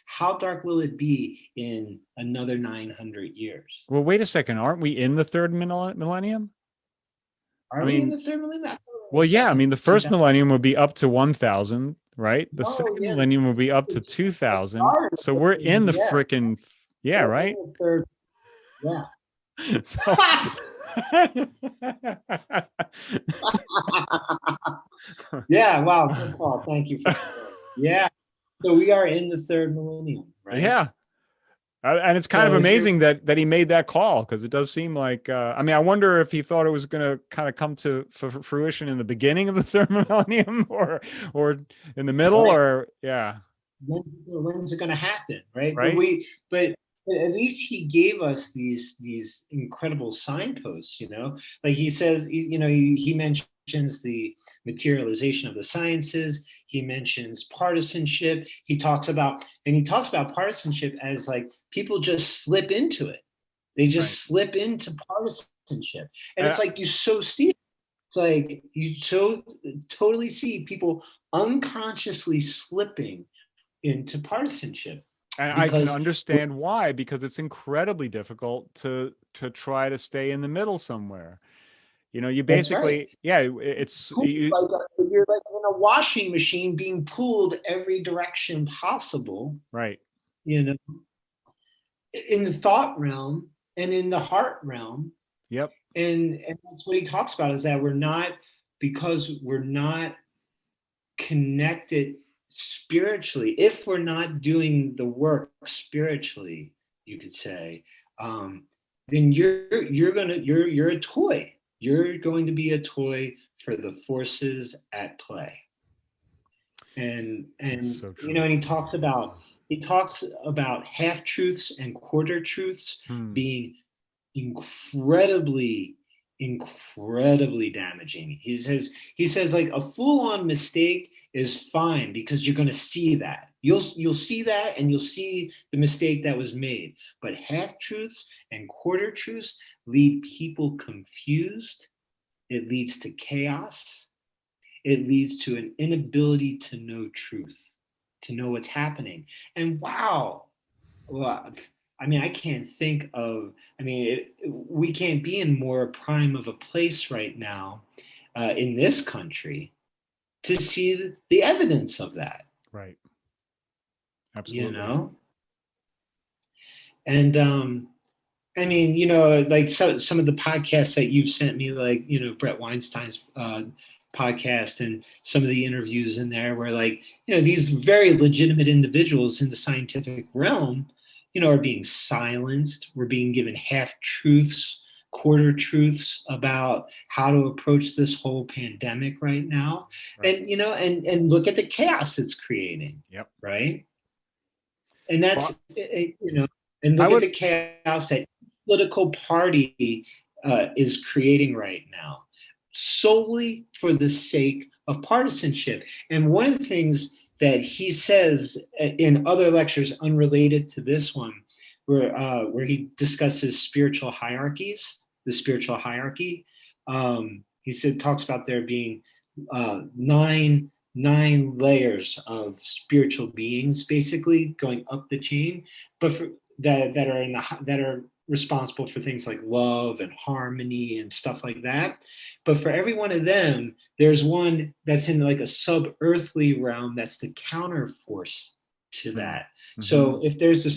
How dark will it be in another 900 years? Well, wait a second. Aren't we in the third millennium? Are we in the third millennium? Well, yeah. I mean, the first millennium would be up to 1,000, right? The second millennium would be up to 2,000. So we're in the freaking, right? Third, yeah. So, yeah, wow, good call. Thank you for that. Yeah. So we are in the third millennium, right? Yeah. And it's kind of amazing that he made that call, because it does seem like, I mean, I wonder if he thought it was going to kind of come to fruition in the beginning of the third millennium or in the middle, or, yeah. when's it going to happen, right? Right. But at least he gave us these incredible signposts, you know. Like he says, you know, he mentions the materialization of the sciences. He mentions partisanship. He talks about partisanship as like people just slip into it. They just Right. slip into partisanship, and And it's like you so see it. It's like you so totally see people unconsciously slipping into partisanship I can because understand why, because it's incredibly difficult to try to stay in the middle somewhere. You know, you that's right. basically, yeah, it's you, Like you're like in a washing machine being pulled every direction possible, right. you know, in the thought realm and in the heart realm. Yep. And that's what he talks about, is that because we're not connected spiritually, if we're not doing the work spiritually, you could say, then you're a toy. You're going to be a toy for the forces at play. And That's so you know, true. and he talks about half truths and quarter truths being incredibly damaging. He says like a full-on mistake is fine because you're going to see that. You'll see that, and you'll see the mistake that was made. But half truths and quarter truths leave people confused. It leads to chaos. It leads to an inability to know truth, to know what's happening. And wow, well, I mean, I can't think of, I mean, we can't be in more prime of a place right now in this country to see the evidence of that, Right. you Absolutely. know? And I mean, you know, like some of the podcasts that you've sent me, like, you know, Brett Weinstein's podcast and some of the interviews in there where, like, you know, these very legitimate individuals in the scientific realm, you know, are being silenced. We're being given half truths, quarter truths about how to approach this whole pandemic right now. Right. And, you know, and look at the chaos it's creating. Yep. Right. And that's, Well, you know, and I look at would, the chaos that political party is creating right now, solely for the sake of partisanship. And one of the things that he says in other lectures unrelated to this one, where he discusses spiritual hierarchies, the spiritual hierarchy, he said talks about there being nine layers of spiritual beings, basically going up the chain, but that are that are responsible for things like love and harmony and stuff like that. But for every one of them, there's one that's in like a sub-earthly realm that's the counter force to that. So if there's a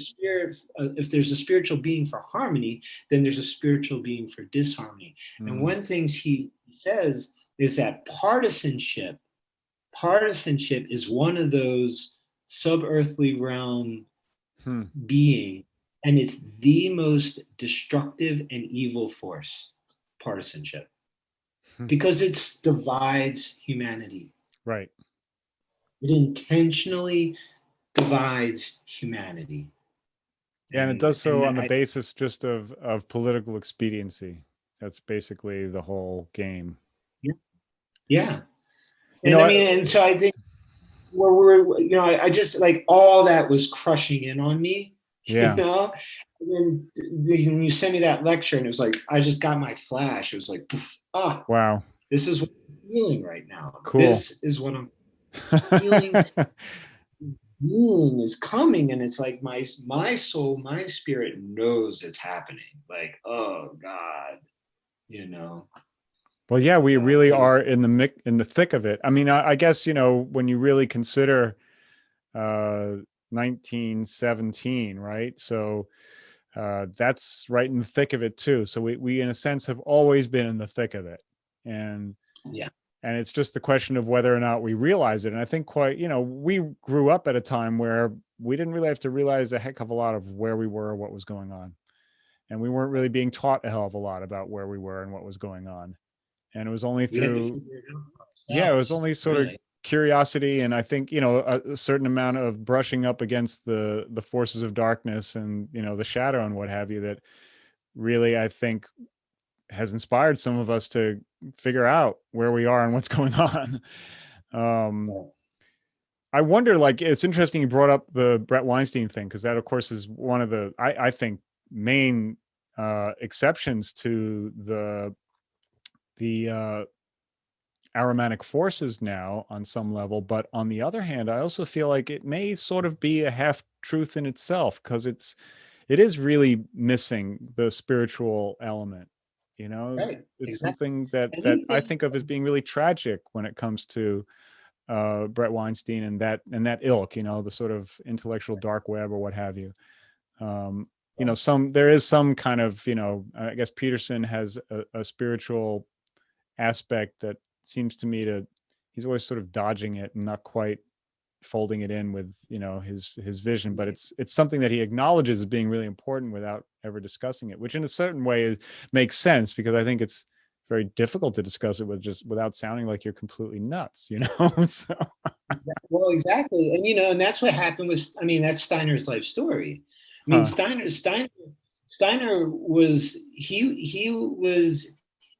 spiritual being for harmony, then there's a spiritual being for disharmony. And one of the things he says is that partisanship is one of those sub-earthly realm being, and it's the most destructive and evil force, partisanship, because it divides humanity. right. It intentionally divides humanity. Yeah, and it does so on the I, basis just of political expediency. That's basically the whole game. yeah. You And know, I mean, and so I think we're you know, I just like all that was crushing in on me, you yeah. know. And then you sent me that lecture, and it was like I just got my flash. It was like, Wow. this is what I'm feeling right now. Cool. This is what I'm feeling. Healing is coming, and it's like my soul, my spirit knows it's happening. Like, oh God, you know. Well, yeah, we really Because are in the thick of it. I mean, I guess, you know, when you really consider 1917, right? So that's right in the thick of it too. So we in a sense have always been in the thick of it, and yeah, it's just the question of whether or not we realize it. And I think quite, you know, we grew up at a time where we didn't really have to realize a heck of a lot of where we were, what was going on, and we weren't really being taught a hell of a lot about where we were and what was going on. And it was only we had to through, figure it out yeah, it was ourselves, only sort of really. curiosity, and I think, you know, a certain amount of brushing up against the forces of darkness and, you know, the shadow and what have you, that really, I think, has inspired some of us to figure out where we are and what's going on. I wonder, like, it's interesting you brought up the Brett Weinstein thing, because that, of course, is one of the, I think, main exceptions to the Ahrimanic forces now on some level. But on the other hand, I also feel like it may sort of be a half truth in itself, because it is really missing the spiritual element. You know, Right. it's Exactly. something that I think of as being really tragic when it comes to Brett Weinstein and that ilk, you know, the sort of intellectual dark web or what have you. You know, there is some kind of, you know, I guess Peterson has a spiritual aspect that seems to me he's always sort of dodging it and not quite folding it in with, you know, his vision, but it's something that he acknowledges as being really important without ever discussing it, which in a certain way makes sense, because I think it's very difficult to discuss it without sounding like you're completely nuts, you know. So. Well, exactly, and you know, and that's what happened with. I mean, that's Steiner's life story. I mean, Steiner was he was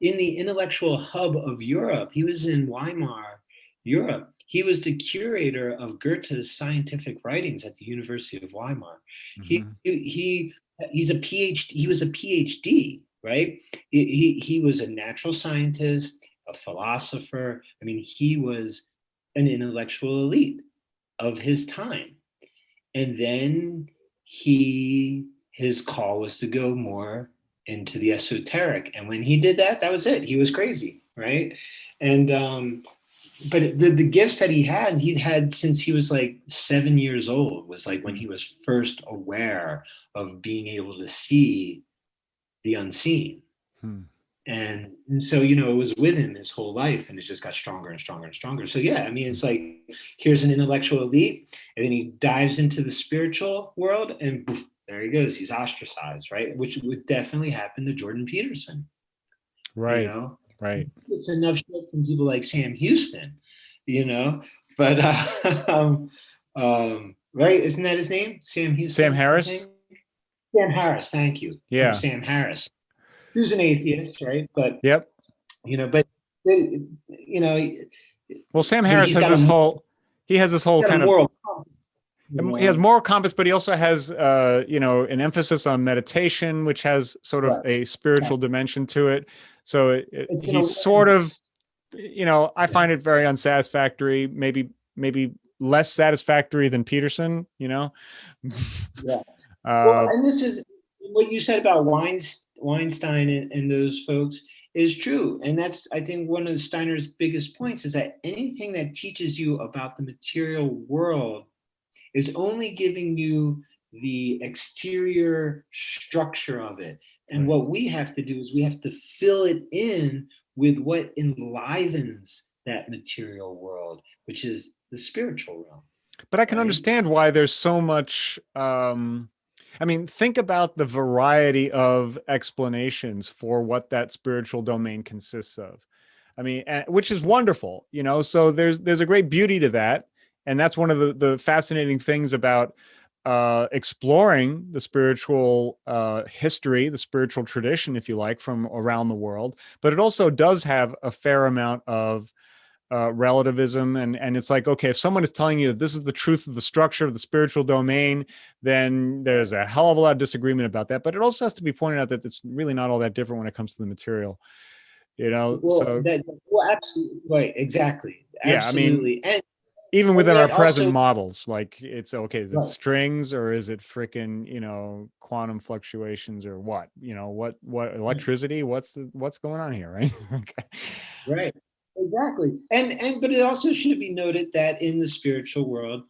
in the intellectual hub of Europe. He was in Weimar, Europe. He was the curator of Goethe's scientific writings at the University of Weimar. Mm-hmm. He's a PhD. He was a PhD, right? He was a natural scientist, a philosopher. I mean, he was an intellectual elite of his time. And then his call was to go more into the esoteric. And when he did that, that was it. He was crazy, right? And but the gifts that he'd had since he was like 7 years old, was like when he was first aware of being able to see the unseen. And so, you know, it was with him his whole life, and it just got stronger and stronger and stronger. So yeah, I mean, it's like, here's an intellectual elite, and then he dives into the spiritual world, and poof, there he goes. He's ostracized, right? Which would definitely happen to Jordan Peterson. Right. You know? Right. It's enough shit from people like Sam Houston, you know? But right, isn't that his name? Sam Houston? Sam Harris? Sam Harris, thank you. Yeah. From Sam Harris. Who's an atheist, right? But yep. You know, but you know, well, Sam Harris has this whole kind of moral compass, you know? He has moral compass, but he also has you know, an emphasis on meditation, which has sort of a spiritual dimension to it. So he's sort of, you know, I find it very unsatisfactory, maybe less satisfactory than Peterson, you know. Yeah. Well, and this is what you said about Weinstein and those folks is true. And that's, I think, one of Steiner's biggest points, is that anything that teaches you about the material world is only giving you the exterior structure of it. And what we have to do is we have to fill it in with what enlivens that material world, which is the spiritual realm. But I can understand why there's so much I mean, think about the variety of explanations for what that spiritual domain consists of. I mean, which is wonderful, you know, so there's a great beauty to that. And that's one of the fascinating things about exploring the spiritual history, the spiritual tradition, if you like, from around the world. But it also does have a fair amount of relativism, and it's like, okay, if someone is telling you that this is the truth of the structure of the spiritual domain, then there's a hell of a lot of disagreement about that. But it also has to be pointed out that it's really not all that different when it comes to the material, you know. Well, so absolutely right, exactly, absolutely. Yeah, I mean, and even within our present models, like, it's okay, is it Right. strings, or is it freaking, you know, quantum fluctuations, or what, you know, what electricity, what's going on here, right? Okay. Right. Exactly. And but it also should be noted that in the spiritual world,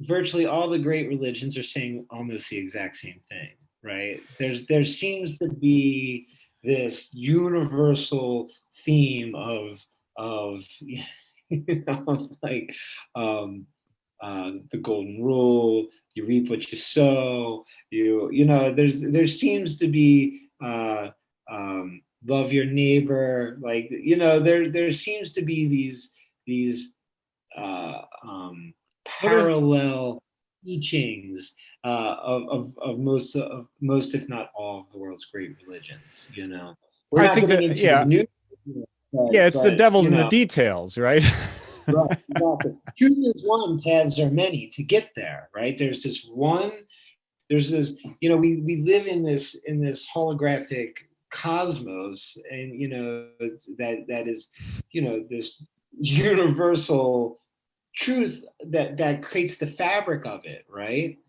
virtually all the great religions are saying almost the exact same thing, right? There seems to be this universal theme of you know, like the golden rule: you reap what you sow. You know, there seems to be love your neighbor, like, you know, there seems to be these parallel teachings of most, if not all, of the world's great religions. You know, we're I not think getting that, into yeah, the new, it's the devil's you in the know, details, right? right, exactly. Truth is one, paths are many to get there. Right? There's this one. There's this. You know, we live in this holographic cosmos, and you know that is, you know, this universal truth that creates the fabric of it, right?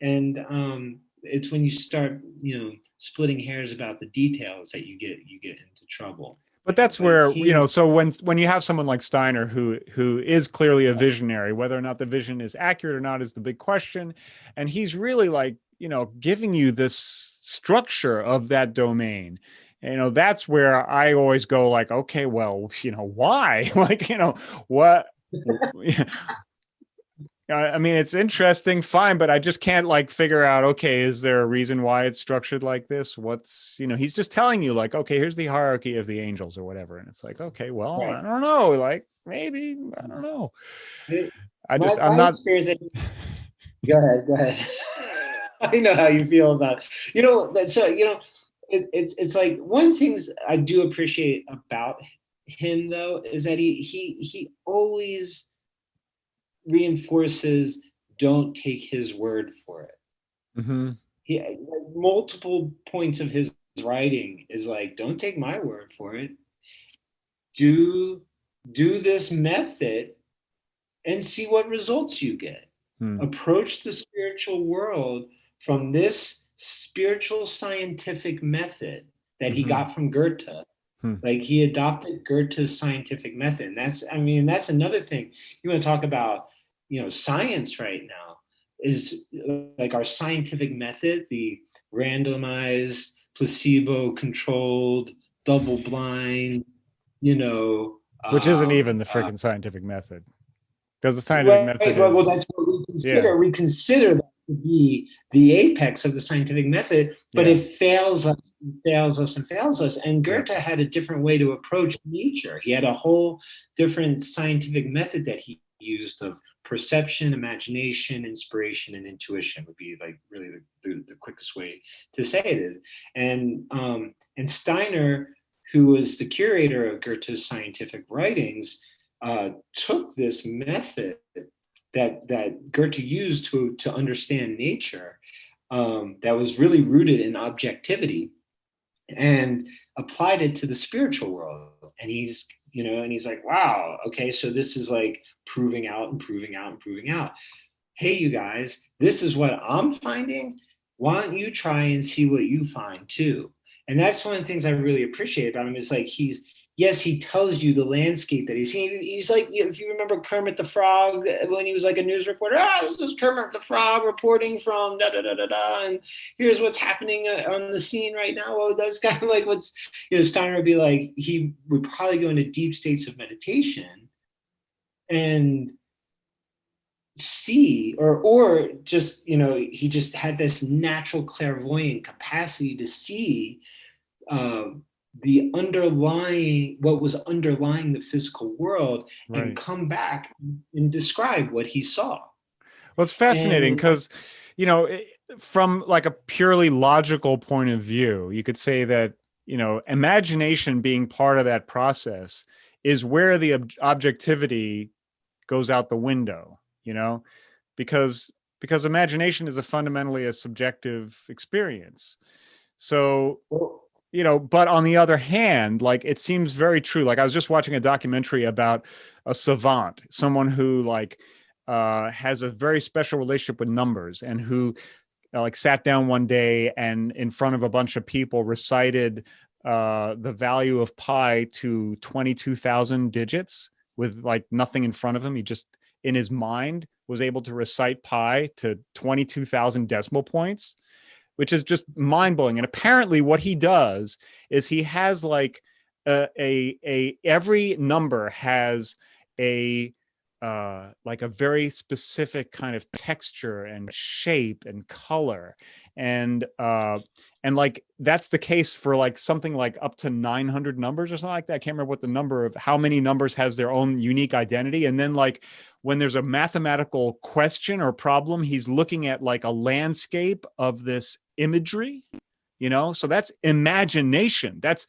And it's when you start, you know, splitting hairs about the details that you get into trouble. But that's But it where, you know, seems, so when you have someone like Steiner who is clearly a visionary, whether or not the vision is accurate or not is the big question. And he's really like, you know, giving you this structure of that domain. You know, that's where I always go like, okay, well, you know, why? Like, you know, what? I mean, it's interesting, fine, but I just can't like figure out, okay, is there a reason why it's structured like this? What's, you know, he's just telling you like, okay, here's the hierarchy of the angels or whatever. And it's like, okay, well, right. I don't know. Like maybe, I don't know. I'm My not. experience. Go ahead. Go ahead. I know how you feel about it. You know, so you know, it's like one things I do appreciate about him though is that he always reinforces, don't take his word for it. Mm-hmm. He, like, multiple points of his writing is like, don't take my word for it. Do this method and see what results you get. Approach the spiritual world from this spiritual scientific method that he got from Goethe. Like he adopted Goethe's scientific method. And that's, I mean, that's another thing. You want to talk about, you know, science right now is like our scientific method, the randomized, placebo controlled, double blind, you know, Which isn't even the freaking scientific method, because the scientific right. method Well, is, that's what we consider. yeah, We consider that to be the apex of the scientific method, but yeah, it fails us, fails us, and fails us. And yeah. Goethe had a different way to approach nature. He had a whole different scientific method that he used of perception, imagination, inspiration, and intuition would be like really the quickest way to say it. And Steiner, who was the curator of Goethe's scientific writings, took this method that Goethe used to understand nature, that was really rooted in objectivity, and applied it to the spiritual world. And he's, you know, and he's like, wow, okay, so this is like proving out and proving out and proving out. Hey, you guys, this is what I'm finding. Why don't you try and see what you find too? And that's one of the things I really appreciate about him is like yes, he tells you the landscape that he's seeing. He's like, if you remember Kermit the Frog when he was like a news reporter, this is Kermit the Frog reporting from da da da da da, and here's what's happening on the scene right now. Oh, that's kind of like what's, you know, Steiner would be like, he would probably go into deep states of meditation and see, or just, you know, he just had this natural clairvoyant capacity to see the underlying, what was underlying the physical world, Right. and come back and describe what he saw. Well, it's fascinating And because, you know, from like a purely logical point of view, you could say that, you know, imagination being part of that process is where the objectivity goes out the window, you know, because imagination is fundamentally a subjective experience. So, you know, but on the other hand, like it seems very true. Like I was just watching a documentary about a savant, someone who like has a very special relationship with numbers, and who like sat down one day and in front of a bunch of people recited the value of pi to 22,000 digits with like nothing in front of him. He just in his mind was able to recite pi to 22,000 decimal points, which is just mind-blowing. And apparently what he does is he has like every number has a like a very specific kind of texture and shape and color, and like that's the case for like something like up to 900 numbers or something like that. I can't remember what the number of how many numbers has their own unique identity. And then like when there's a mathematical question or problem, he's looking at like a landscape of this imagery, you know. So that's imagination, that's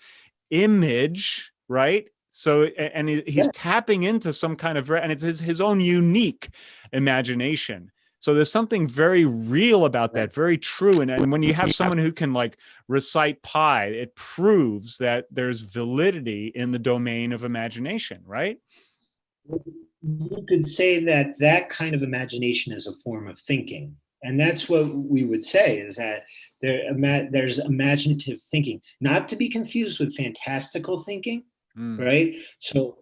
image, right? So, and he's tapping into some kind of, and it's his own unique imagination. So there's something very real about that, very true. And when you have someone who can like recite pi, it proves that there's validity in the domain of imagination, right? You could say that that kind of imagination is a form of thinking. And that's what we would say, is that there's imaginative thinking, not to be confused with fantastical thinking. Right? So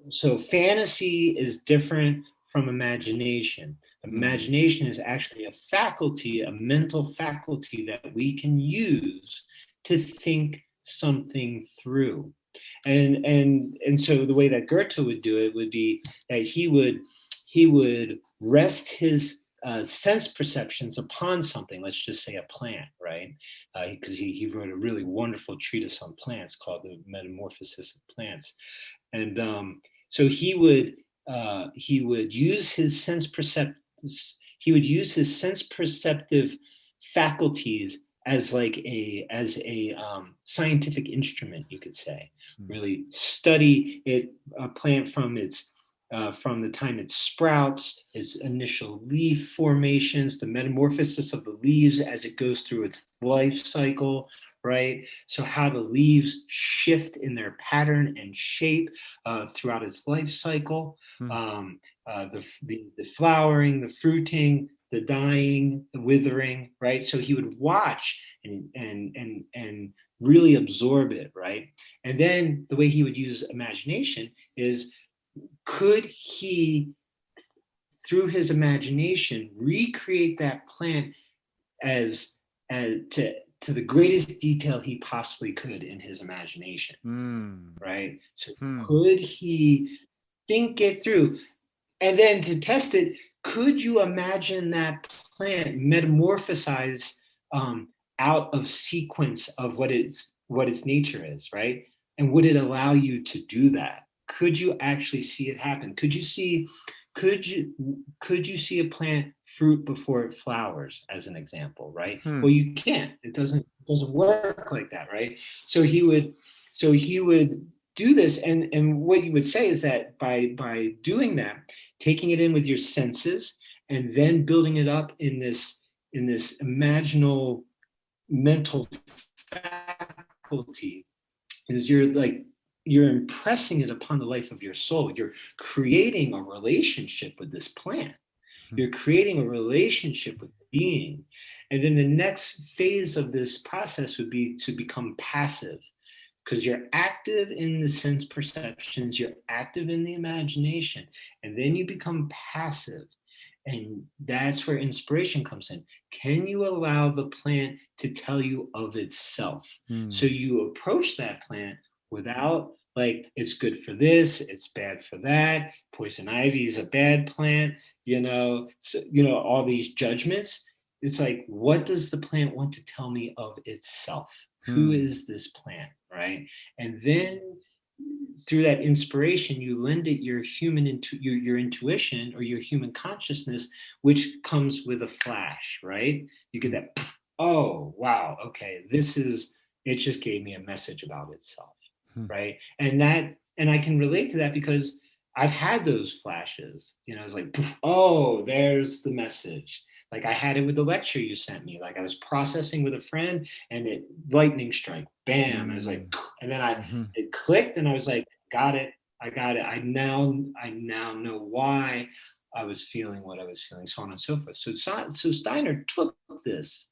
fantasy is different from imagination. Imagination is actually a faculty, a mental faculty that we can use to think something through. And so the way that Goethe would do it would be that he would rest his sense perceptions upon something, let's just say a plant, right? Because he wrote a really wonderful treatise on plants called The Metamorphosis of Plants. And so he would use his sense perceptive faculties as like a scientific instrument, you could say. Really study a plant from the time it sprouts, its initial leaf formations, the metamorphosis of the leaves as it goes through its life cycle, right? So how the leaves shift in their pattern and shape throughout its life cycle, the flowering, the fruiting, the dying, the withering, right? So he would watch and really absorb it, right? And then the way he would use imagination is, could he, through his imagination, recreate that plant as to the greatest detail he possibly could in his imagination, right? So could he think it through? And then to test it, could you imagine that plant metamorphosize out of sequence of what its nature is, right? And would it allow you to do that? Could you actually see it happen? Could you see a plant fruit before it flowers, as an example, right? Well, you can't. It doesn't work like that, right? So he would do this, and what you would say is that by doing that, taking it in with your senses, and then building it up in this imaginal mental faculty, is you're impressing it upon the life of your soul. You're creating a relationship with this plant. You're creating a relationship with being. And then the next phase of this process would be to become passive, because you're active in the sense perceptions, you're active in the imagination, and then you become passive. And that's where inspiration comes in. Can you allow the plant to tell you of itself? So you approach that plant without, like, it's good for this, it's bad for that, poison ivy is a bad plant, all these judgments. It's like, what does the plant want to tell me of itself? Who is this plant, right? And then through that inspiration, you lend it your your intuition or your human consciousness, which comes with a flash, right? You get that, oh, wow, okay, it just gave me a message about itself. Right. And I can relate to that because I've had those flashes, it's like, oh, there's the message. Like I had it with the lecture you sent me. Like I was processing with a friend and it lightning strike, bam. I was like, and then it clicked and I was like, got it. I got it. I now know why I was feeling what I was feeling, so on and so forth. So Steiner took this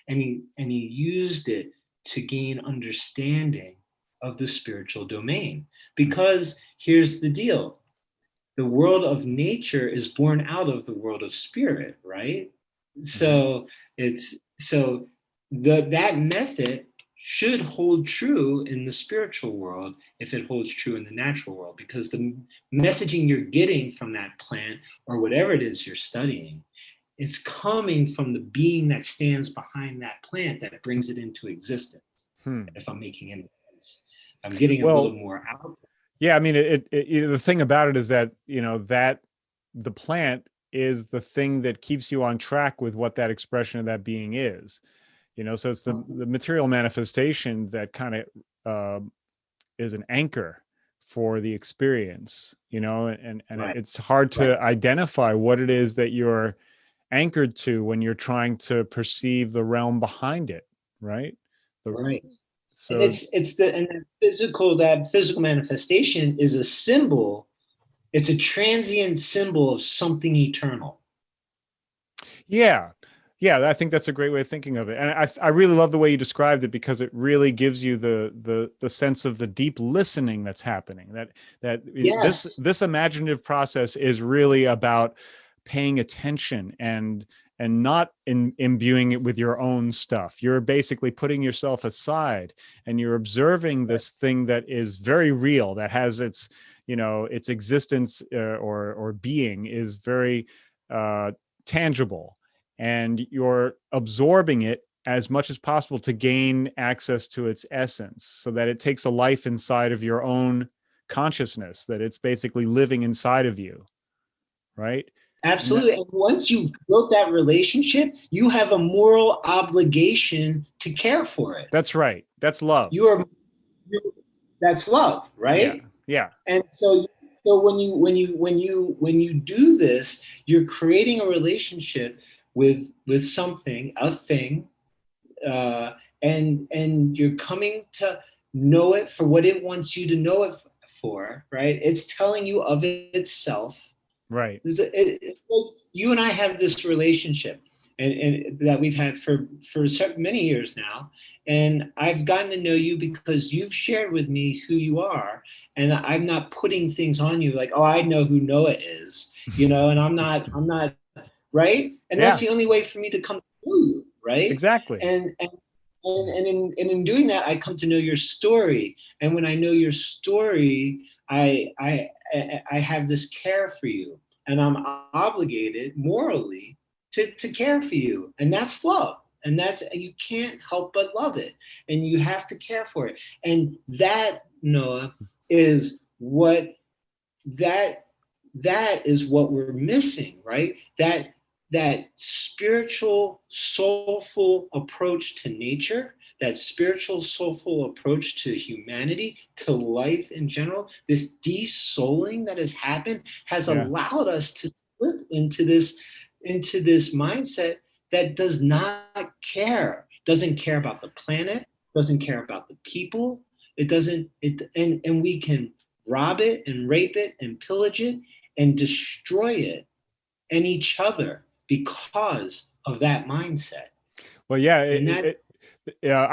and he used it to gain understanding of the spiritual domain. Because here's the deal. The world of nature is born out of the world of spirit, right? So that method should hold true in the spiritual world if it holds true in the natural world, because the messaging you're getting from that plant or whatever it is you're studying, it's coming from the being that stands behind that plant that brings it into existence. If I'm making any sense, I'm getting a little more out. Yeah, I mean, the thing about it is that, you know, that the plant is the thing that keeps you on track with what that expression of that being is. You know, so it's the material manifestation that kind of is an anchor for the experience, you know, and right. It's hard to identify what it is that you're anchored to when you're trying to perceive the realm behind it, right? Right. So and that physical manifestation is a symbol. It's a transient symbol of something eternal. Yeah. Yeah, I think that's a great way of thinking of it. And I really love the way you described it, because it really gives you the sense of the deep listening that's happening. That yes. this imaginative process is really about paying attention and not imbuing it with your own stuff. You're basically putting yourself aside and you're observing this thing that is very real, that has its, you know, its existence or being is very tangible. And you're absorbing it as much as possible to gain access to its essence, so that it takes a life inside of your own consciousness, that it's basically living inside of you, right? Absolutely. And once you've built that relationship, you have a moral obligation to care for it. That's right. That's love. That's love, right? Yeah. And so when you do this, you're creating a relationship with something, a thing, and you're coming to know it for what it wants you to know it for, right? It's telling you of itself. Right. You and I have this relationship, and that we've had for many years now, and I've gotten to know you because you've shared with me who you are, and I'm not putting things on you like, oh, I know who Noah is, you know, and I'm not right, and that's the only way for me to come to know you, right? Exactly. And in doing that, I come to know your story, and when I know your story, I have this care for you, and I'm obligated morally to care for you, and that's love, and that's, you can't help but love it, and you have to care for it, and that, Noah, is what that is what we're missing, right? That spiritual, soulful approach to nature, that spiritual, soulful approach to humanity, to life in general, this de-souling that has happened has allowed us to slip into this mindset that doesn't care about the planet, doesn't care about the people. And we can rob it and rape it and pillage it and destroy it and each other because of that mindset. Well, yeah, I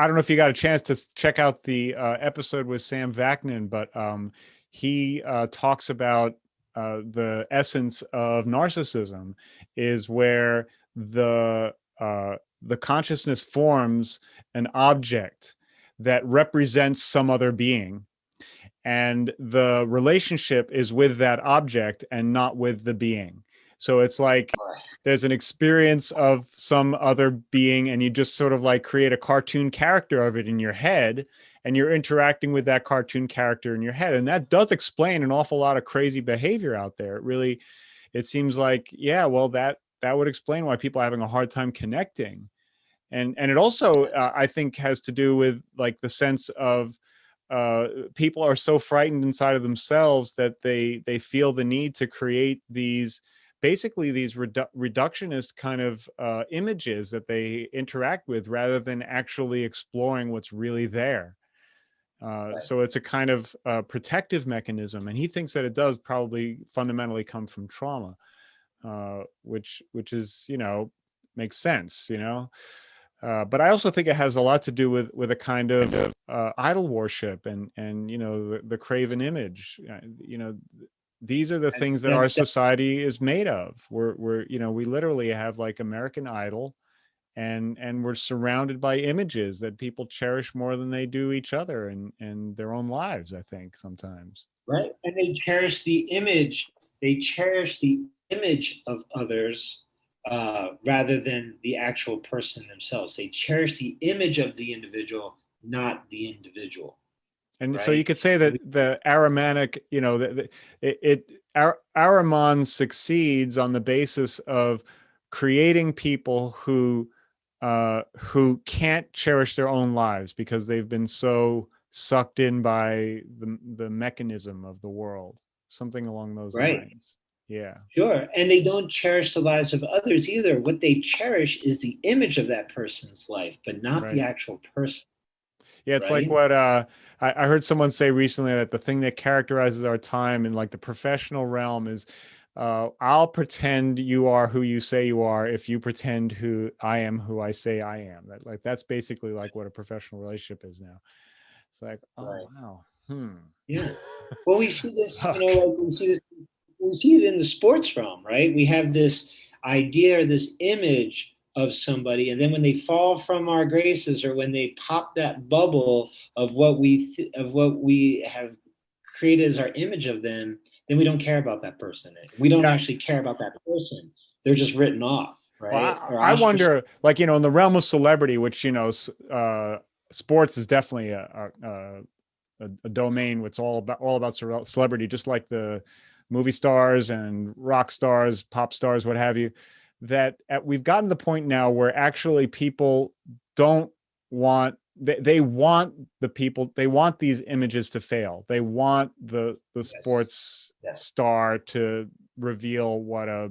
don't know if you got a chance to check out the episode with Sam Vaknin, but he talks about the essence of narcissism is where the consciousness forms an object that represents some other being, and the relationship is with that object and not with the being. So it's like there's an experience of some other being, and you just sort of like create a cartoon character of it in your head, and you're interacting with that cartoon character in your head. And that does explain an awful lot of crazy behavior out there. It seems like, yeah, well, that would explain why people are having a hard time connecting. And it also, I think, has to do with like the sense of people are so frightened inside of themselves that they feel the need to create these reductionist kind of images that they interact with, rather than actually exploring what's really there. So it's a kind of protective mechanism, and he thinks that it does probably fundamentally come from trauma, which is, you know, makes sense, you know. But I also think it has a lot to do with a kind of idol worship and you know, the craven image. You know, these are the things that our society is made of. We're you know, we literally have like American Idol, and we're surrounded by images that people cherish more than they do each other and their own lives, I think, sometimes. Right. And they cherish the image. They cherish the image of others rather than the actual person themselves. They cherish the image of the individual, not the individual. And right? so you could say that the Ahrimanic, you know, Ahriman succeeds on the basis of creating people who can't cherish their own lives because they've been so sucked in by the mechanism of the world, something along those lines. Yeah. Sure. And they don't cherish the lives of others either. What they cherish is the image of that person's life, but not the actual person. Yeah, it's like what I heard someone say recently, that the thing that characterizes our time in like the professional realm is I'll pretend you are who you say you are if you pretend who I am who I say I am. That's basically like what a professional relationship is now. It's like, oh wow. Yeah. Well, we see this, you know, like we see it in the sports realm, right? We have this idea or this image of somebody, and then when they fall from our graces, or when they pop that bubble of what we have created as our image of them, then we don't care about that person. We don't actually care about that person. They're just written off, right? Well, I wonder, like, you know, in the realm of celebrity, which, you know, sports is definitely a domain which all about celebrity, just like the movie stars and rock stars, pop stars, what have you, that we've gotten to the point now where actually people don't want, they want the people, they want these images to fail. They want the sports star to reveal what a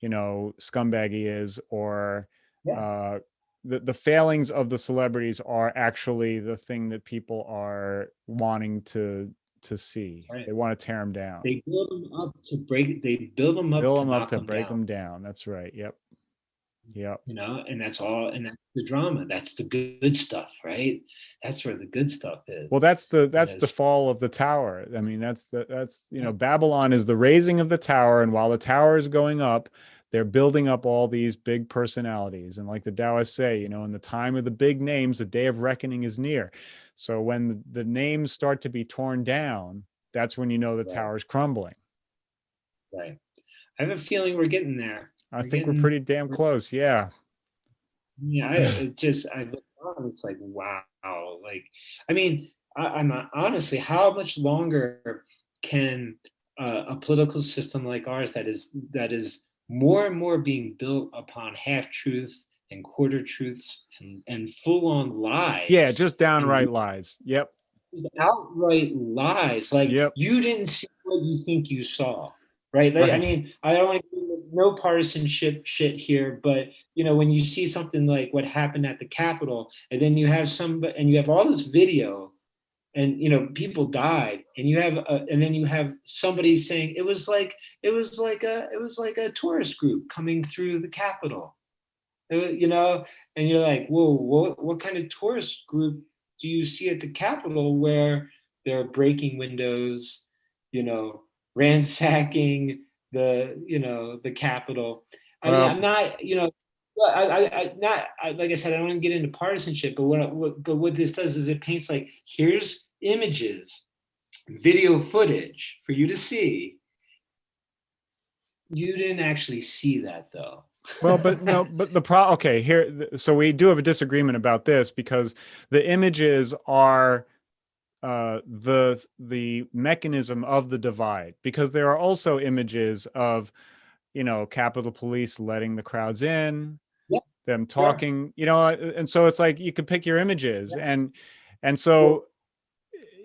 you know, scumbag he is, or the failings of the celebrities are actually the thing that people are wanting to see. They want to tear them down. They build them up to break. They build them up to break them down. That's right. Yep. Yep. You know, and that's all. And that's the drama. That's the good stuff, right? That's where the good stuff is. Well, that's the fall of the tower. I mean, that's you know, Babylon is the raising of the tower, and while the tower is going up, they're building up all these big personalities. And like the Taoists say, you know, in the time of the big names, the day of reckoning is near. So when the names start to be torn down, that's when you know the tower's crumbling. Right. I have a feeling we're getting there. I think we're pretty damn close. Yeah. Yeah. I look on, it's like, wow. Like, I mean, I'm honestly, how much longer can a political system like ours that is more and more being built upon half truth and quarter truths and full on lies? Yeah, just downright lies. Yep. Outright lies. Like, you didn't see what you think you saw, right? Like, I mean, I don't want to no partisanship shit here, but you know, when you see something like what happened at the Capitol, and then you have all this video, and you know, people died, and then you have somebody saying it was like a tourist group coming through the Capitol, you know, and you're like, whoa, what kind of tourist group do you see at the Capitol where they're breaking windows, you know, ransacking the Capitol? I mean, I'm not, you know, like I said, I don't want to get into partisanship, but what this does is it paints like, here's images, video footage for you to see. You didn't actually see that though. Well, but no, but okay, here, so we do have a disagreement about this, because the images are the mechanism of the divide, because there are also images of, you know, Capitol Police letting the crowds in, them talking, you know, and so it's like you could pick your images, and so,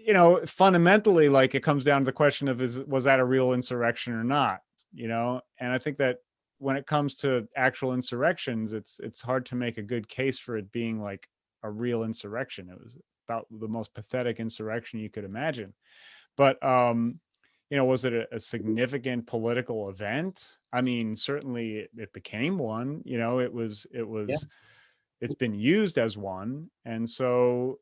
you know, fundamentally, like, it comes down to the question of, was that a real insurrection or not, you know? And I think that when it comes to actual insurrections, it's hard to make a good case for it being like a real insurrection. It was about the most pathetic insurrection you could imagine. But you know, was it a significant political event? I mean, certainly it became one. You know, it's been used as one, and so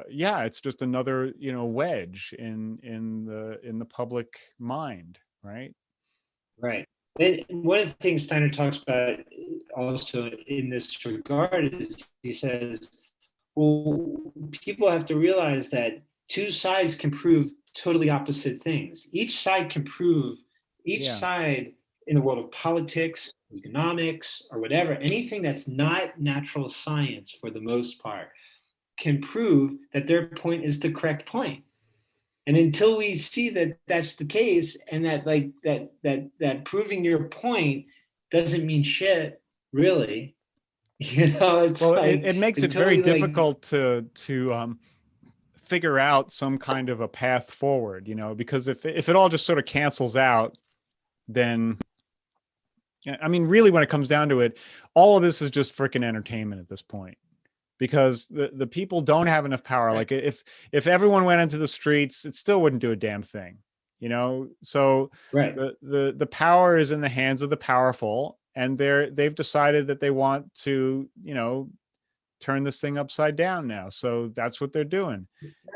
yeah, it's just another, you know, wedge in the public mind, right? Right. And one of the things Steiner talks about also in this regard is he says, well, people have to realize that two sides can prove totally opposite things. Each side can prove, each side in the world of politics, economics, or whatever, anything that's not natural science for the most part, can prove that their point is the correct point. And until we see that that's the case, and that like that proving your point doesn't mean shit, really, it's well, like it makes it very difficult to figure out some kind of a path forward, because if it all just sort of cancels out, then, I mean, really, when it comes down to it, all of this is just freaking entertainment at this point, because the people don't have enough power. Like if everyone went into the streets, it still wouldn't do a damn thing, So the power is in the hands of the powerful, and they've decided that they want to, turn this thing upside down now. So that's what they're doing.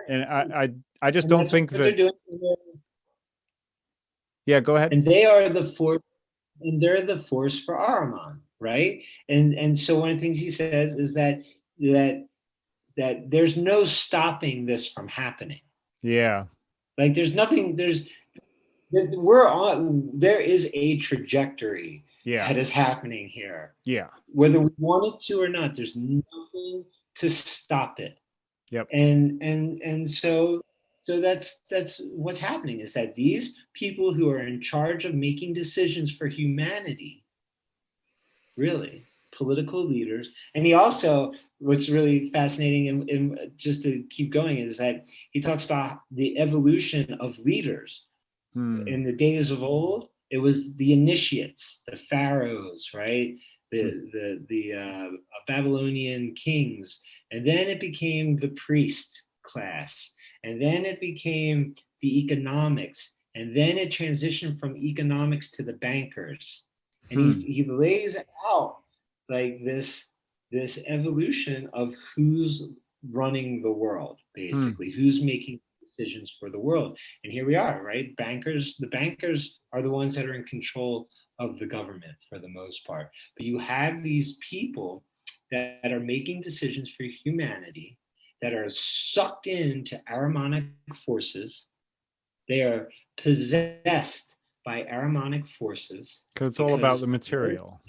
And I just don't think that. Yeah, go ahead. And they are the force, and they're the force for Ahriman, right? And so one of the things he says is that there's no stopping this from happening. Yeah. Like there is a trajectory that is happening here. Yeah. Whether we want it to or not, there's nothing to stop it. Yep. And so that's what's happening, is that these people who are in charge of making decisions for humanity, really, political leaders. And he also, what's really fascinating, and just to keep going, is that he talks about the evolution of leaders. In the days of old, it was the initiates, the pharaohs, right? The Babylonian kings, and then it became the priest class, and then it became the economics, and then it transitioned from economics to the bankers. And he lays out like this evolution of who's running the world, basically, who's making decisions for the world. And here we are, right? The bankers are the ones that are in control of the government for the most part. But you have these people that are making decisions for humanity, that are sucked into Ahrimanic forces. They are possessed by Ahrimanic forces. Because it's all about the material.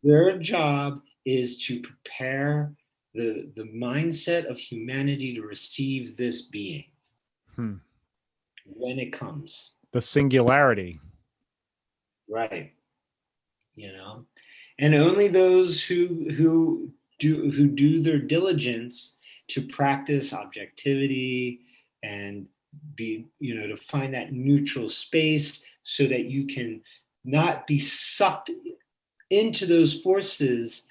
Their job is to prepare the mindset of humanity to receive this being when it comes. The singularity. Right. And only those who do their diligence to practice objectivity and be, to find that neutral space so that you can not be sucked into those forces,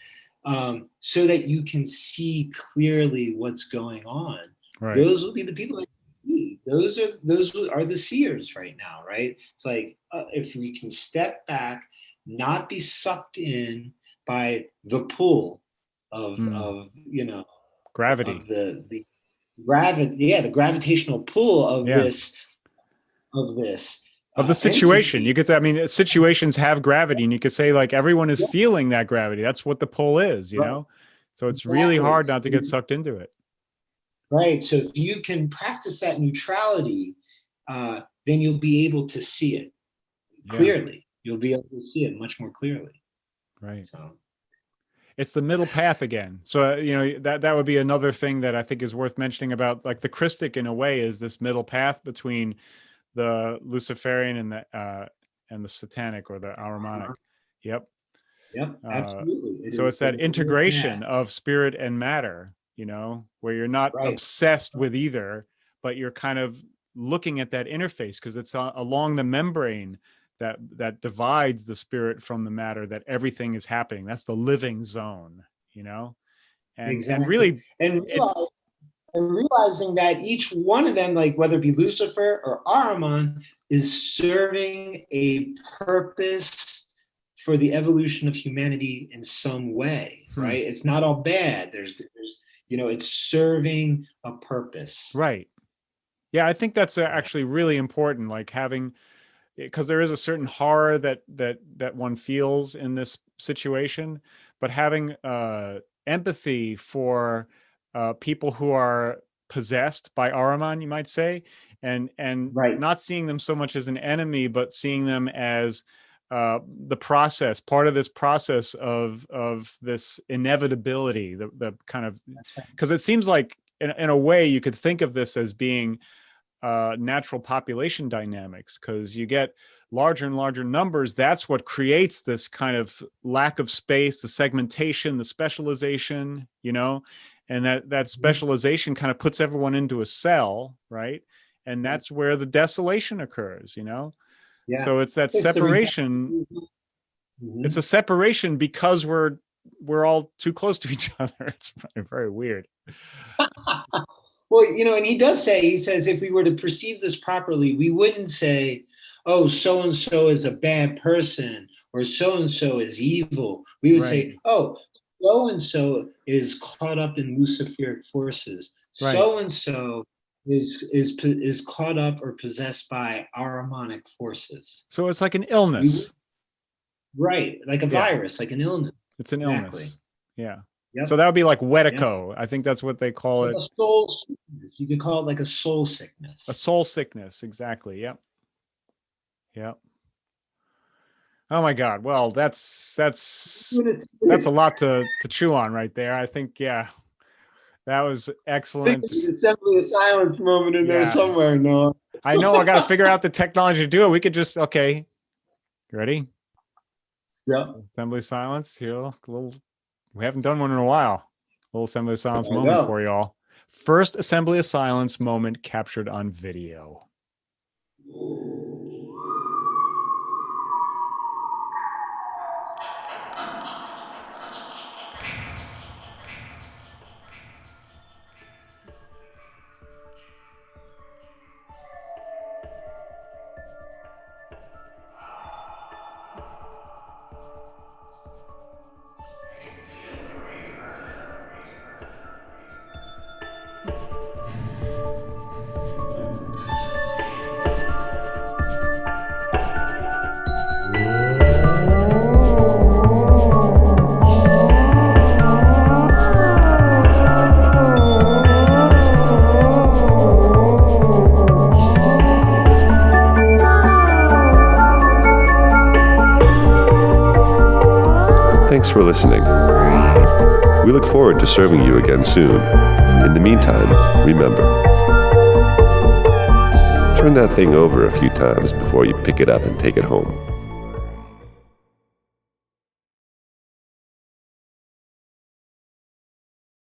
so that you can see clearly what's going on. Right. Those will be the people that see. Those are the seers right now, right? It's like, if we can step back, not be sucked in by the pull of gravity, of the gravitational pull of this of the situation. Entity. You could say, I mean, situations have gravity, and you could say like everyone is feeling that gravity. That's what the pull is, you know? So it's really hard not to get sucked into it. Right. So if you can practice that neutrality, then you'll be able to see it clearly. You'll be able to see it much more clearly. Right. So it's the middle path again. So, that would be another thing that I think is worth mentioning about, like, the Christic in a way is this middle path between the Luciferian and the Satanic or the Ahrimanic. Yep. Yep, absolutely. So it's that integration of spirit and matter, where you're not obsessed with either, but you're kind of looking at that interface, because it's along the membrane that divides the spirit from the matter, that everything is happening. That's the living zone, and exactly. And really, and realizing that each one of them, like whether it be Lucifer or Ahriman, is serving a purpose for the evolution of humanity in some way, right? It's not all bad. There's it's serving a purpose. Right. Yeah, I think that's actually really important, like having because there is a certain horror that one feels in this situation, but having empathy for people who are possessed by Ahriman, you might say, and Right. not seeing them so much as an enemy, but seeing them as the process, part of this process of this inevitability, the kind of, because it seems like in a way you could think of this as being natural population dynamics, because you get larger and larger numbers. That's what creates this kind of lack of space, the segmentation, the specialization, and that specialization kind of puts everyone into a cell, right? And that's where the desolation occurs, Yeah. So it's that separation. It's a separation because we're all too close to each other. It's very weird. Well, and he does say, he says, if we were to perceive this properly, we wouldn't say, oh, so-and-so is a bad person or so-and-so is evil. We would say, oh, so-and-so is caught up in Luciferic forces. Right. So-and-so is caught up or possessed by Ahrimanic forces. So it's like an illness. Right. Like a virus, like an illness. It's an illness. Yeah. Yep. So that would be like Wedico. Yep. I think that's what they call it. A soul sickness. You could call it like a soul sickness. A soul sickness. Exactly. Yep. Yep. Oh my God. Well, that's a lot to chew on right there. I think, that was excellent. Assembly of silence moment in there somewhere, Noah. I know. I got to figure out the technology to do it. We could just, okay. Ready? Yeah. Assembly of silence. Here, a little. We haven't done one in a while. A little assembly of silence moment for y'all. First assembly of silence moment captured on video. Thanks for listening. We look forward to serving you again soon. In the meantime, remember, turn that thing over a few times before you pick it up and take it home.